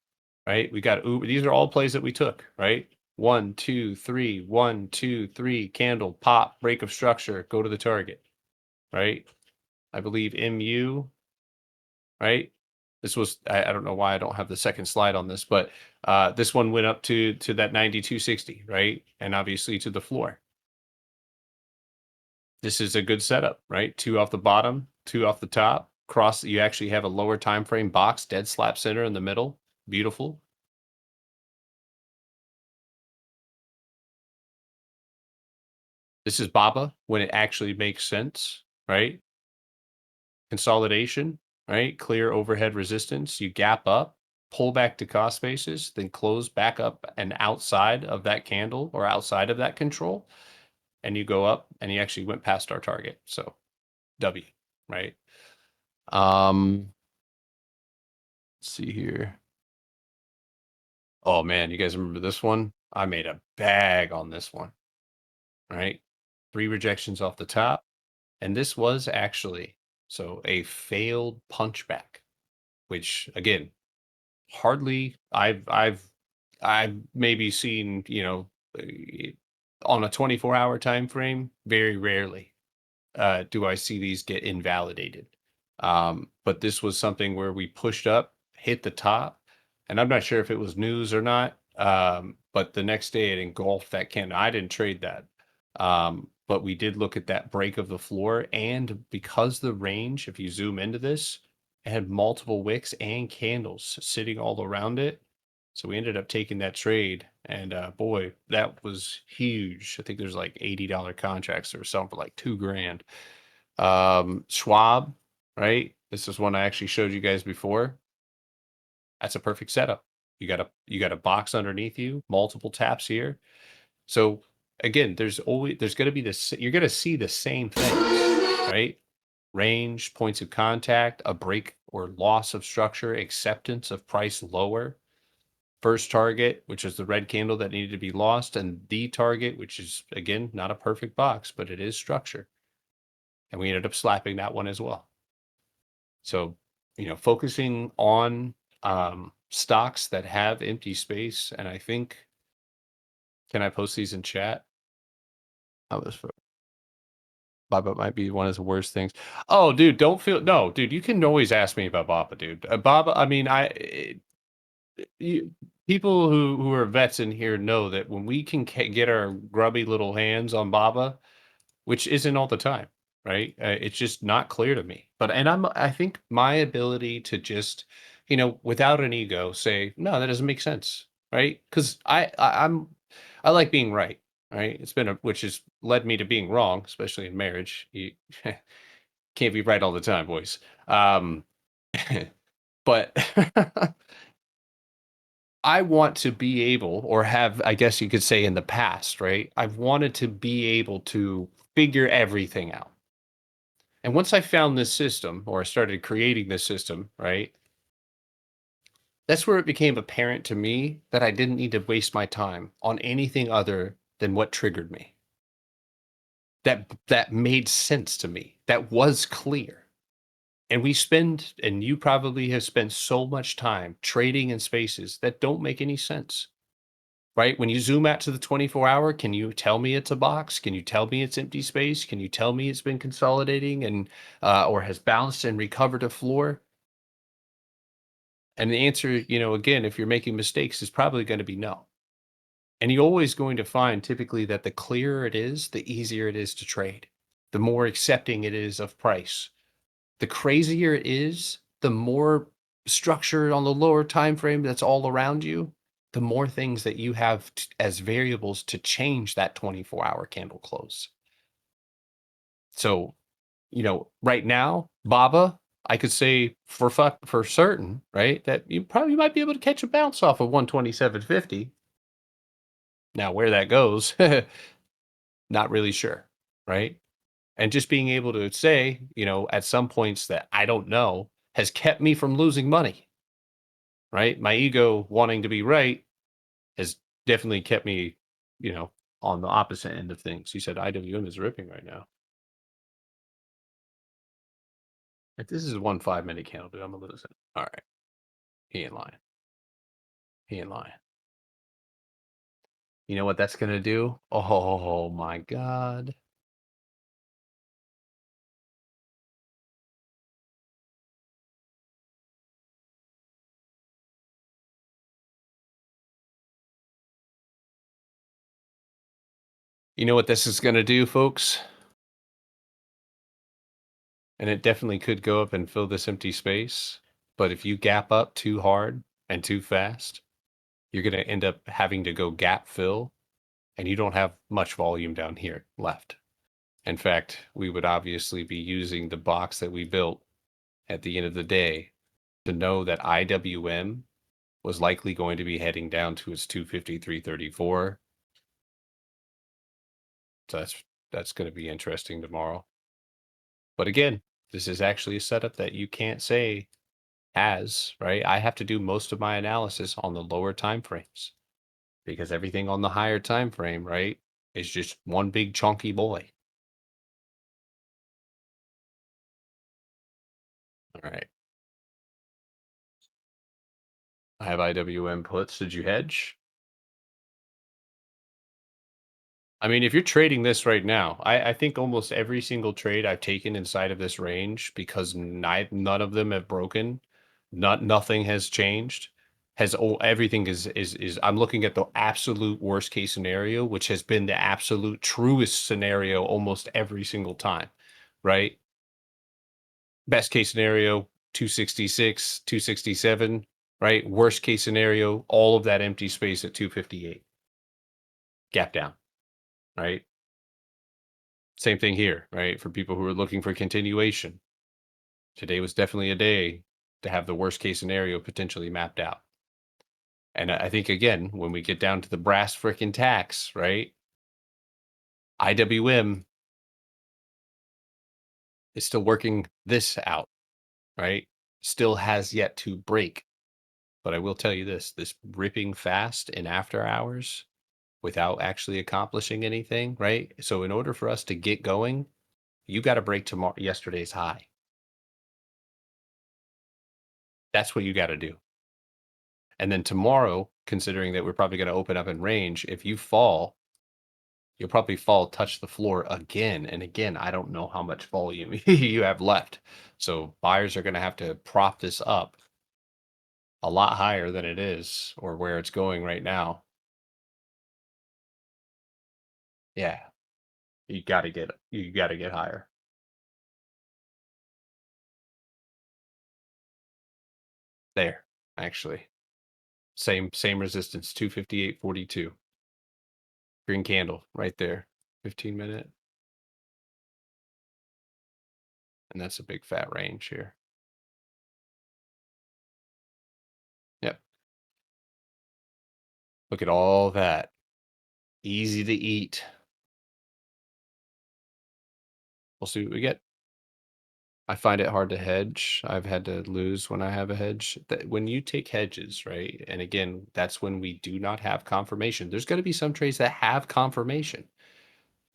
right? We got these are all plays that we took, right? 1, 2, 3, 1, 2, 3, candle, pop, break of structure, go to the target, right? I believe MU, right? This was I don't know why I don't have the second slide on this, but this one went up to that 9260, right? And obviously to the floor. This is a good setup, right? Two off the bottom, two off the top. Cross, you actually have a lower time frame box, dead slap center in the middle. Beautiful. This is Baba when it actually makes sense, right? Consolidation, right? Clear overhead resistance. You gap up, pull back to cost basis, then close back up and outside of that candle or outside of that control. And you go up and you actually went past our target. So W, right? Let's see here. Oh man, you guys remember this one? I made a bag on this one, right? 3 rejections off the top. And this was actually so a failed punchback, which again, hardly I've maybe seen, on a 24-hour time frame, very rarely do I see these get invalidated. But this was something where we pushed up, hit the top, and I'm not sure if it was news or not. But the next day it engulfed that candle. I didn't trade that. But we did look at that break of the floor, and because the range, if you zoom into this, it had multiple wicks and candles sitting all around it. So we ended up taking that trade, and boy, that was huge. I think there's like $80 contracts that were selling for like 2 grand. Schwab, right? This is one I actually showed you guys before. That's a perfect setup. You got a box underneath you, multiple taps here. So again, there's going to be this. You're going to see the same things, right? Range, points of contact, a break or loss of structure, acceptance of price lower, first target, which is the red candle that needed to be lost, and the target, which is again not a perfect box, but it is structure. And we ended up slapping that one as well. So, focusing on stocks that have empty space, and I think, can I post these in chat? Oh, this Baba might be one of the worst things. Oh, dude, don't feel no, dude. You can always ask me about Baba, dude. Baba, I mean, you, people who are vets in here know that when we can get our grubby little hands on Baba, which isn't all the time, right? It's just not clear to me. But and I think my ability to just, without an ego, say no, that doesn't make sense, right? Because I like being right, right? It's been which has led me to being wrong, especially in marriage. You can't be right all the time, boys. But I want to be able, or have, I guess you could say in the past, right? I've wanted to be able to figure everything out. And once I found this system, or I started creating this system, right? That's where it became apparent to me that I didn't need to waste my time on anything other than what triggered me. That made sense to me. That was clear. And and you probably have spent so much time trading in spaces that don't make any sense. Right? When you zoom out to the 24-hour, can you tell me it's a box? Can you tell me it's empty space? Can you tell me it's been consolidating and or has bounced and recovered a floor? And the answer, again, if you're making mistakes, is probably going to be no. And you're always going to find typically that the clearer it is, the easier it is to trade, the more accepting it is of price. The crazier it is, the more structure on the lower time frame that's all around you, the more things that you have as variables to change that 24-hour candle close. So, right now, Baba, I could say for certain, right, that you probably might be able to catch a bounce off of 127.50. Now, where that goes, not really sure, right? And just being able to say, at some points that I don't know has kept me from losing money, right? My ego wanting to be right has definitely kept me, you know, on the opposite end of things. You said IWM is ripping right now. If this is one 5-minute candle, dude, I'm gonna lose it. All right, he ain't lying. He ain't lying. You know what that's gonna do? Oh my god. You know what this is gonna do, folks? And it definitely could go up and fill this empty space. But if you gap up too hard and too fast, you're gonna end up having to go gap fill, and you don't have much volume down here left. In fact, we would obviously be using the box that we built at the end of the day to know that IWM was likely going to be heading down to its 253.34. So that's going to be interesting tomorrow. But again, this is actually a setup that you can't say has, right? I have to do most of my analysis on the lower time frames because everything on the higher time frame, right, is just one big chunky boy. All right. I have IWM puts. Did you hedge? I mean, if you're trading this right now, I think almost every single trade I've taken inside of this range, because none of them have broken, nothing has changed, has everything is I'm looking at the absolute worst case scenario, which has been the absolute truest scenario almost every single time, right? Best case scenario, 266, 267, right? Worst case scenario, all of that empty space at 258. Gap down, right? Same thing here, right? For people who are looking for continuation, today was definitely a day to have the worst case scenario potentially mapped out. And I think, again, when we get down to the brass frickin' tacks, right? IWM is still working this out, right? Still has yet to break. But I will tell you this ripping fast in after hours without actually accomplishing anything, right? So in order for us to get going, you got to break tomorrow yesterday's high. That's what you got to do. And then tomorrow, considering that we're probably going to open up in range, if you fall, you'll probably fall, touch the floor again. And again, I don't know how much volume you have left. So buyers are going to have to prop this up a lot higher than it is or where it's going right now. Yeah, you got to get higher. There, actually. Same resistance, 258.42. Green candle right there. 15-minute. And that's a big fat range here. Yep. Look at all that. Easy to eat. We'll see what we get. I find it hard to hedge. I've had to lose when I have a hedge. When you take hedges, right? And again, that's when we do not have confirmation. There's going to be some trades that have confirmation,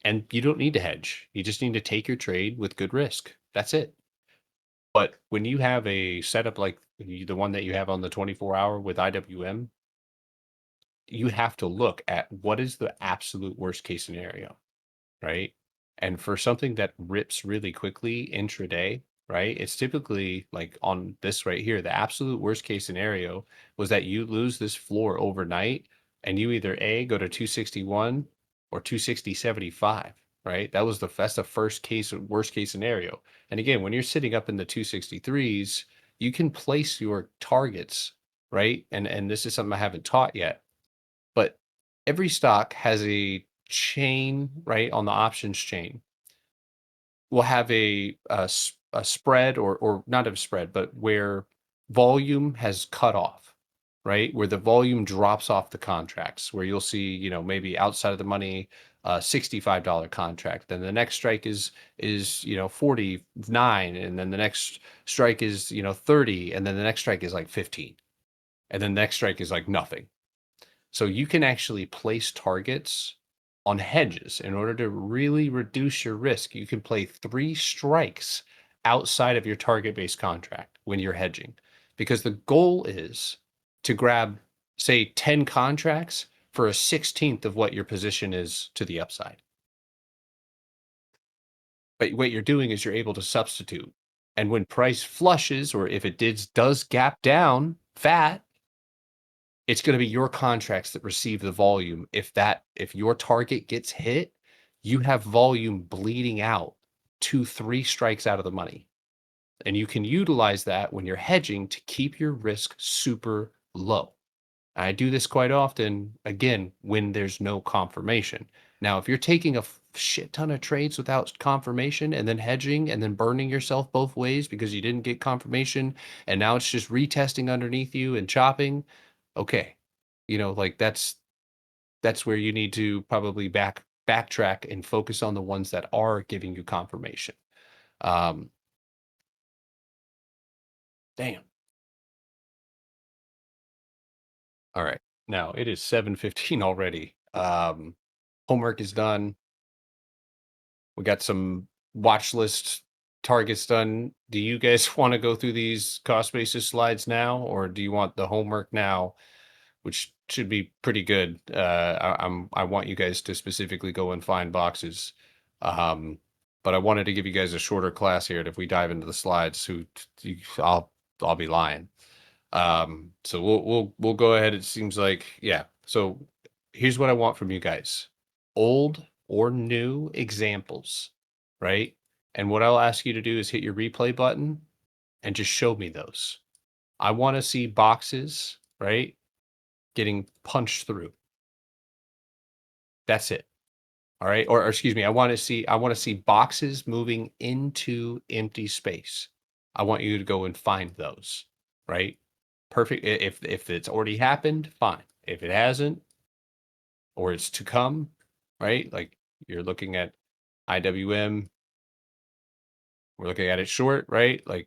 and you don't need to hedge. You just need to take your trade with good risk. That's it. But when you have a setup like the one that you have on the 24-hour with IWM, you have to look at what is the absolute worst case scenario, right? And for something that rips really quickly intraday, right? It's typically like on this right here, the absolute worst case scenario was that you lose this floor overnight and you either A, go to 261 or 260.75, right? That's the first case, worst case scenario. And again, when you're sitting up in the 263s, you can place your targets, right? And this is something I haven't taught yet, but every stock has a chain, right, on the options chain. We'll have a spread, or not a spread, but where volume has cut off, right? Where the volume drops off the contracts, where you'll see, maybe outside of the money, $65 contract. Then the next strike is 49, and then the next strike is 30, and then the next strike is like 15. And then the next strike is like nothing. So you can actually place targets on hedges in order to really reduce your risk. You can play 3 strikes outside of your target-based contract when you're hedging, because the goal is to grab, say, 10 contracts for a 16th of what your position is to the upside. But what you're doing is you're able to substitute. And when price flushes, or if it does gap down fat, it's going to be your contracts that receive the volume. If your target gets hit, you have volume bleeding out 2, 3 strikes out of the money. And you can utilize that when you're hedging to keep your risk super low. I do this quite often, again, when there's no confirmation. Now, if you're taking a shit ton of trades without confirmation and then hedging and then burning yourself both ways because you didn't get confirmation and now it's just retesting underneath you and chopping, okay. Like that's where you need to probably backtrack and focus on the ones that are giving you confirmation. Um, damn. All right. Now it is 7:15 already. Homework is done. We got some watch list targets done. Do you guys want to go through these cost basis slides now, or do you want the homework now, which should be pretty good? I want you guys to specifically go and find boxes. But I wanted to give you guys a shorter class here. And if we dive into the slides, I'll be lying. So we'll go ahead. It seems like, yeah. So here's what I want from you guys: old or new examples, right? And what I'll ask you to do is hit your replay button and just show me those. I want to see boxes, right, getting punched through. That's it. All right. Or excuse me, I want to see boxes moving into empty space. I want you to go and find those, right? Perfect. If it's already happened, fine. If it hasn't, or it's to come, right? Like you're looking at IWM, we're looking at it short, right? Like,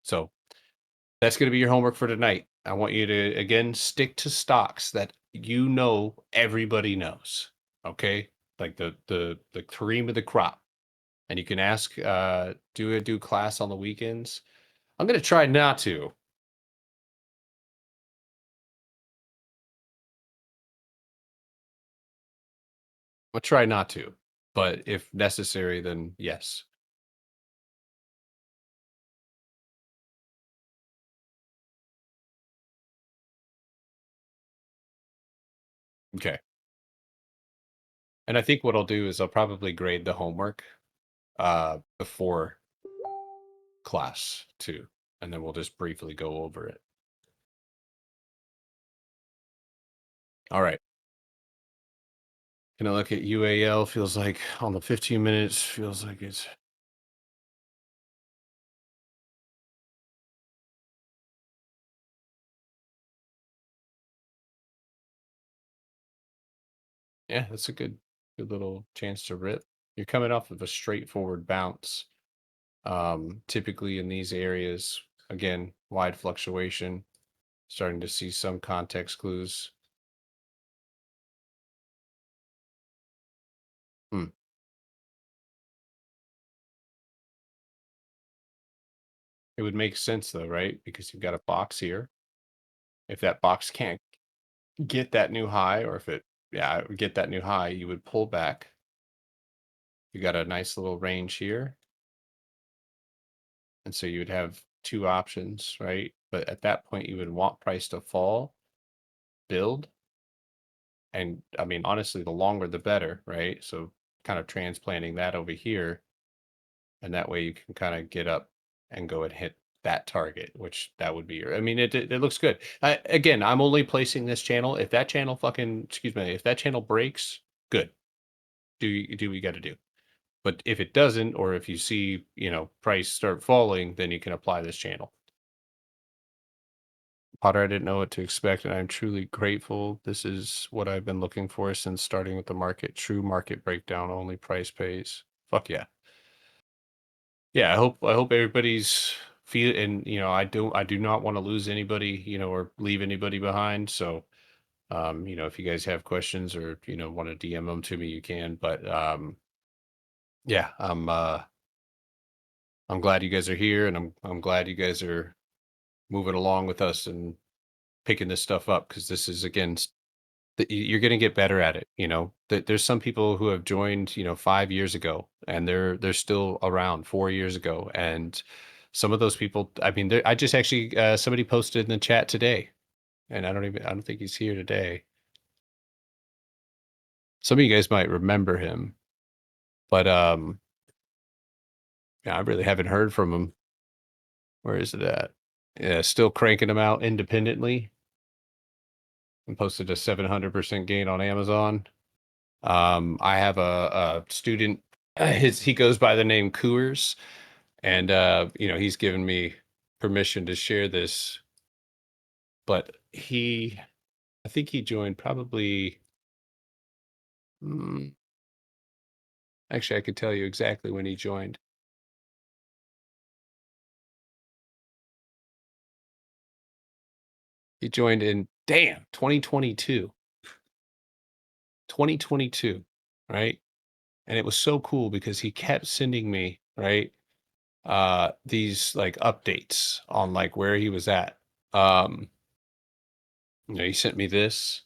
so that's going to be your homework for tonight. I want you to, again, stick to stocks that everybody knows. Okay. Like the cream of the crop. And you can ask, do class on the weekends. I'm going to try not to. I'll try not to, but if necessary, then yes. Okay. And I think what I'll do is I'll probably grade the homework before class too, and then we'll just briefly go over it. All right. Gonna look at UAL. Feels like on the 15 minutes. Feels like it's yeah. That's a good little chance to rip. You're coming off of a straightforward bounce. Typically in these areas, again, wide fluctuation. Starting to see some context clues. Hmm. It would make sense though, right? Because you've got a box here. If that box can't get that new high, or if it, yeah, get that new high, you would pull back. You got a nice little range here. And so you would have two options, right? But at that point, you would want price to fall, build. And I mean, honestly, the longer the better, right? So kind of transplanting that over here. And that way you can kind of get up and go and hit that target, which that would be I mean, it looks good. Again, I'm only placing this channel. If that channel excuse me, if that channel breaks, good. Do what you got to do. But if it doesn't, or if you see, price start falling, then you can apply this channel. Potter, I didn't know what to expect, and I'm truly grateful. This is what I've been looking for since starting with the market. True market breakdown, only price pays. Fuck yeah. Yeah, I hope everybody's feel, and I do not want to lose anybody, or leave anybody behind. So if you guys have questions or want to DM them to me, you can. But yeah, I'm glad you guys are here, and I'm glad you guys are moving along with us and picking this stuff up because this is again you're going to get better at it. There's some people who have joined 5 years ago, and they're still around 4 years ago, and some of those people, I mean, I just actually somebody posted in the chat today, and I don't think he's here today. Some of you guys might remember him, but yeah, I really haven't heard from him. Where is it at? Yeah, still cranking them out independently, and posted a 700% gain on Amazon. I have a student. He goes by the name Coors, and he's given me permission to share this. But I think he joined probably. mm, Actually, I could tell you exactly when he joined. He joined in 2022, 2022, right? And it was so cool because he kept sending me, right, these like updates on like where he was at. Um, he sent me this.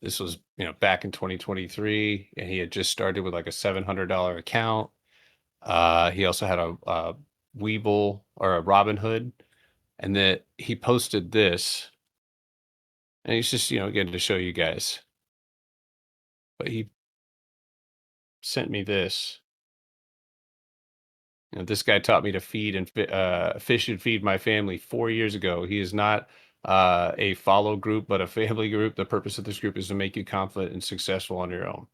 This was, back in 2023, and he had just started with like a $700 account. He also had a Weeble or a Robinhood, and that he posted this, and he's just, again to show you guys. But he sent me this. This guy taught me to feed and fish and feed my family 4 years ago. He is not a follow group, but a family group. The purpose of this group is to make you confident and successful on your own.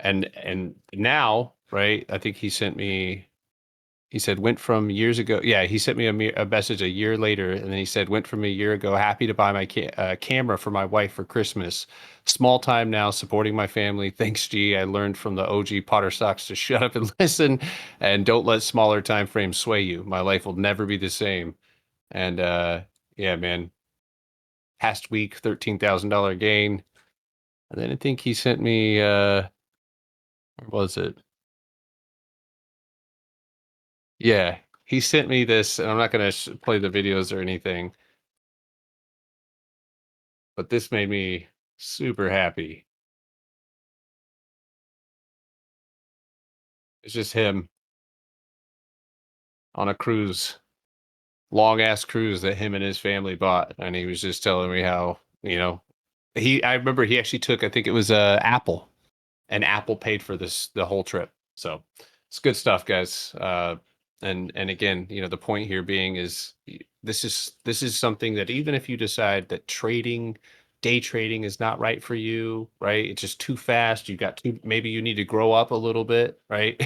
And now, right? I think he sent me. He said went from years ago. Yeah, he sent me a message a year later, and then he said went from a year ago. Happy to buy my camera for my wife for Christmas. Small time now, supporting my family. Thanks, G. I learned from the OG Potter Stocks to shut up and listen, and don't let smaller time frames sway you. My life will never be the same. And yeah, man. Past week, $13,000 gain. And then I think he sent me. Where was it? Yeah, he sent me this, and I'm not gonna play the videos or anything, but this made me super happy. It's just him on a cruise, long ass cruise that him and his family bought, and he was just telling me how I remember he actually took, I think it was Apple, and Apple paid for the whole trip. So it's good stuff, guys. And again, the point here being is this is something that even if you decide that day trading is not right for you, right? It's just too fast. Maybe you need to grow up a little bit, right?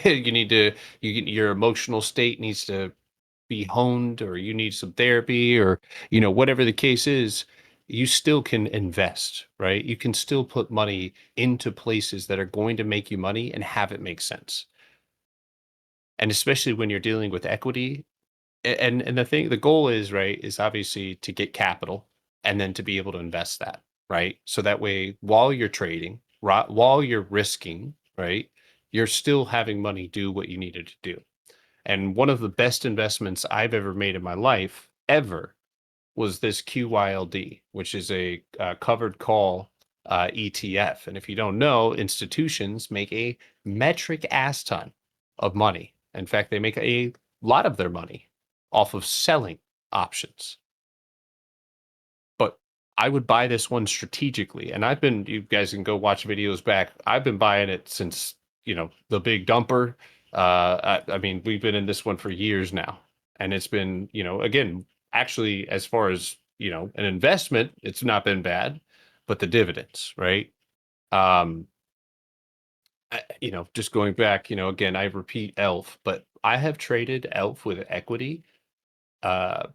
Your emotional state needs to be honed, or you need some therapy, or whatever the case is. You still can invest, right? You can still put money into places that are going to make you money and have it make sense. And especially when you're dealing with equity, and the goal is, right, is obviously to get capital and then to be able to invest that, right? So that way, while you're trading, right, while you're risking, right, you're still having money do what you needed to do. And one of the best investments I've ever made in my life, ever, was this QYLD, which is a covered call ETF. And if you don't know, institutions make a metric ass ton of money. In fact, they make a lot of their money off of selling options. But I would buy this one strategically. And you guys can go watch videos back. I've been buying it since, the big dumper. I mean, we've been in this one for years now. And it's been, again, actually, as far as, an investment, it's not been bad, but the dividends, right? Um, just going back, again, I repeat ELF, but I have traded ELF with equity uh,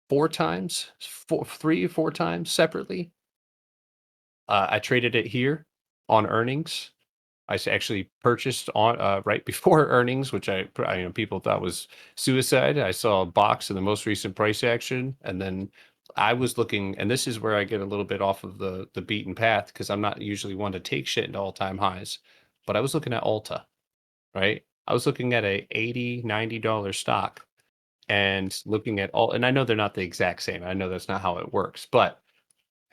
three or four times separately. I traded it here on earnings. Actually purchased on right before earnings, which people thought was suicide. I saw a box in the most recent price action, and then I was looking, and this is where I get a little bit off of the beaten path because I'm not usually one to take shit into all time highs, but I was looking at Alta, right? I was looking at a $80, $90 stock and looking at all, and I know they're not the exact same. I know that's not how it works, but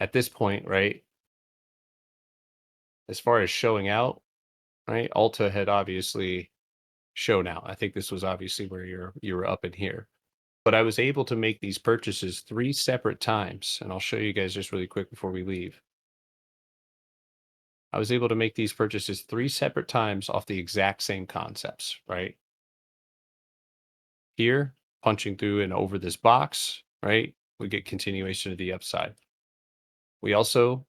at this point, right, as far as showing out, right, Alta had obviously shown out. I think this was obviously where you were up in here. But I was able to make these purchases 3 separate times, and I'll show you guys just really quick before we leave. I was able to make these purchases 3 separate times off the exact same concepts, right? Here, punching through and over this box, right? We get continuation of the upside. We also,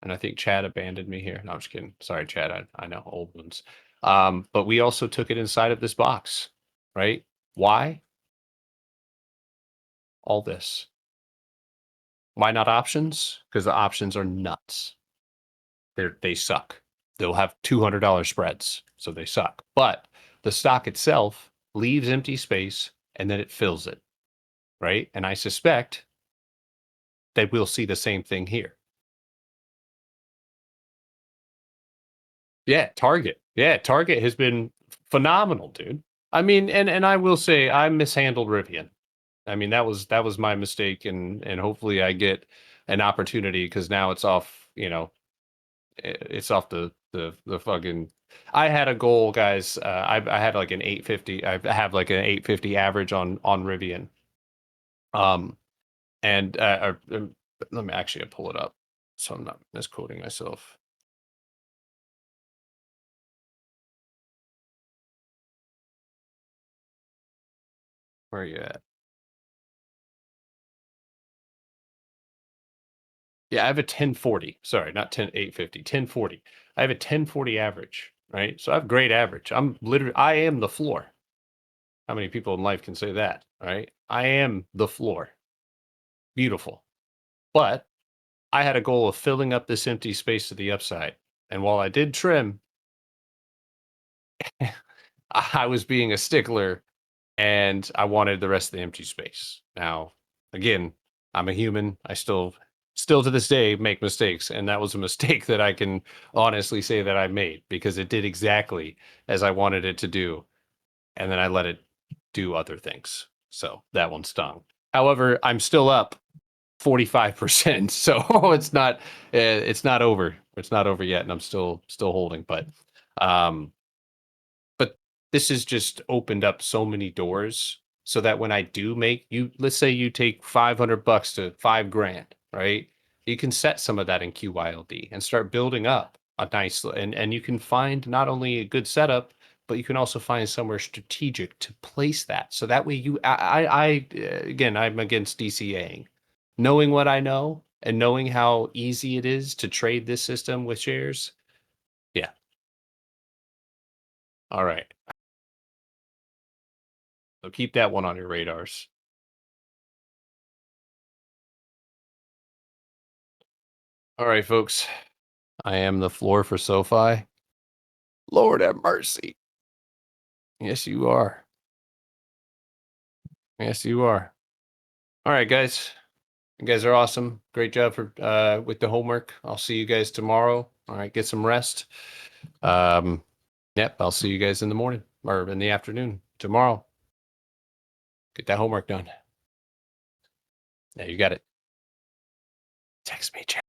and I think Chad abandoned me here. No, I'm just kidding. Sorry, Chad. I know old ones. But we also took it inside of this box, right? Why? All this. Why not options? Because the options are nuts. They suck. They'll have $200 spreads, so they suck. But the stock itself leaves empty space and then it fills it, right? And I suspect that we'll see the same thing here. Yeah, Target. Yeah, Target has been phenomenal, dude. I mean, and I will say I mishandled Rivian. I mean, that was my mistake, and hopefully I get an opportunity because now it's off, it's off the fucking. I had a goal, guys. I had like an 850. I have like an 850 average on Rivian. Um, and let me actually pull it up so I'm not misquoting myself. Where are you at? Yeah, I have a 1040. Sorry, not 850, 1040. I have a 1040 average, right? So I have great average. I am the floor. How many people in life can say that, right? I am the floor. Beautiful. But I had a goal of filling up this empty space to the upside. And while I did trim, I was being a stickler and I wanted the rest of the empty space. Now, again, I'm a human. I still to this day make mistakes, and that was a mistake that I can honestly say that I made because it did exactly as I wanted it to do, and then I let it do other things. So that one stung. However, I'm still up 45%. So it's not over. It's not over yet, and I'm still holding. Um, but this has just opened up so many doors so that when I do make you, let's say you take $500 to 5 grand, right? You can set some of that in QYLD and start building up a nice, and you can find not only a good setup, but you can also find somewhere strategic to place that. So that way again, I'm against DCAing. Knowing what I know and knowing how easy it is to trade this system with shares. Yeah. All right. So keep that one on your radars. All right, folks. I am the floor for SoFi. Lord have mercy. Yes, you are. Yes, you are. All right, guys. You guys are awesome. Great job for with the homework. I'll see you guys tomorrow. All right, get some rest. Um, yep, I'll see you guys in the morning or in the afternoon tomorrow. Get that homework done. Yeah, you got it. Text me, chat.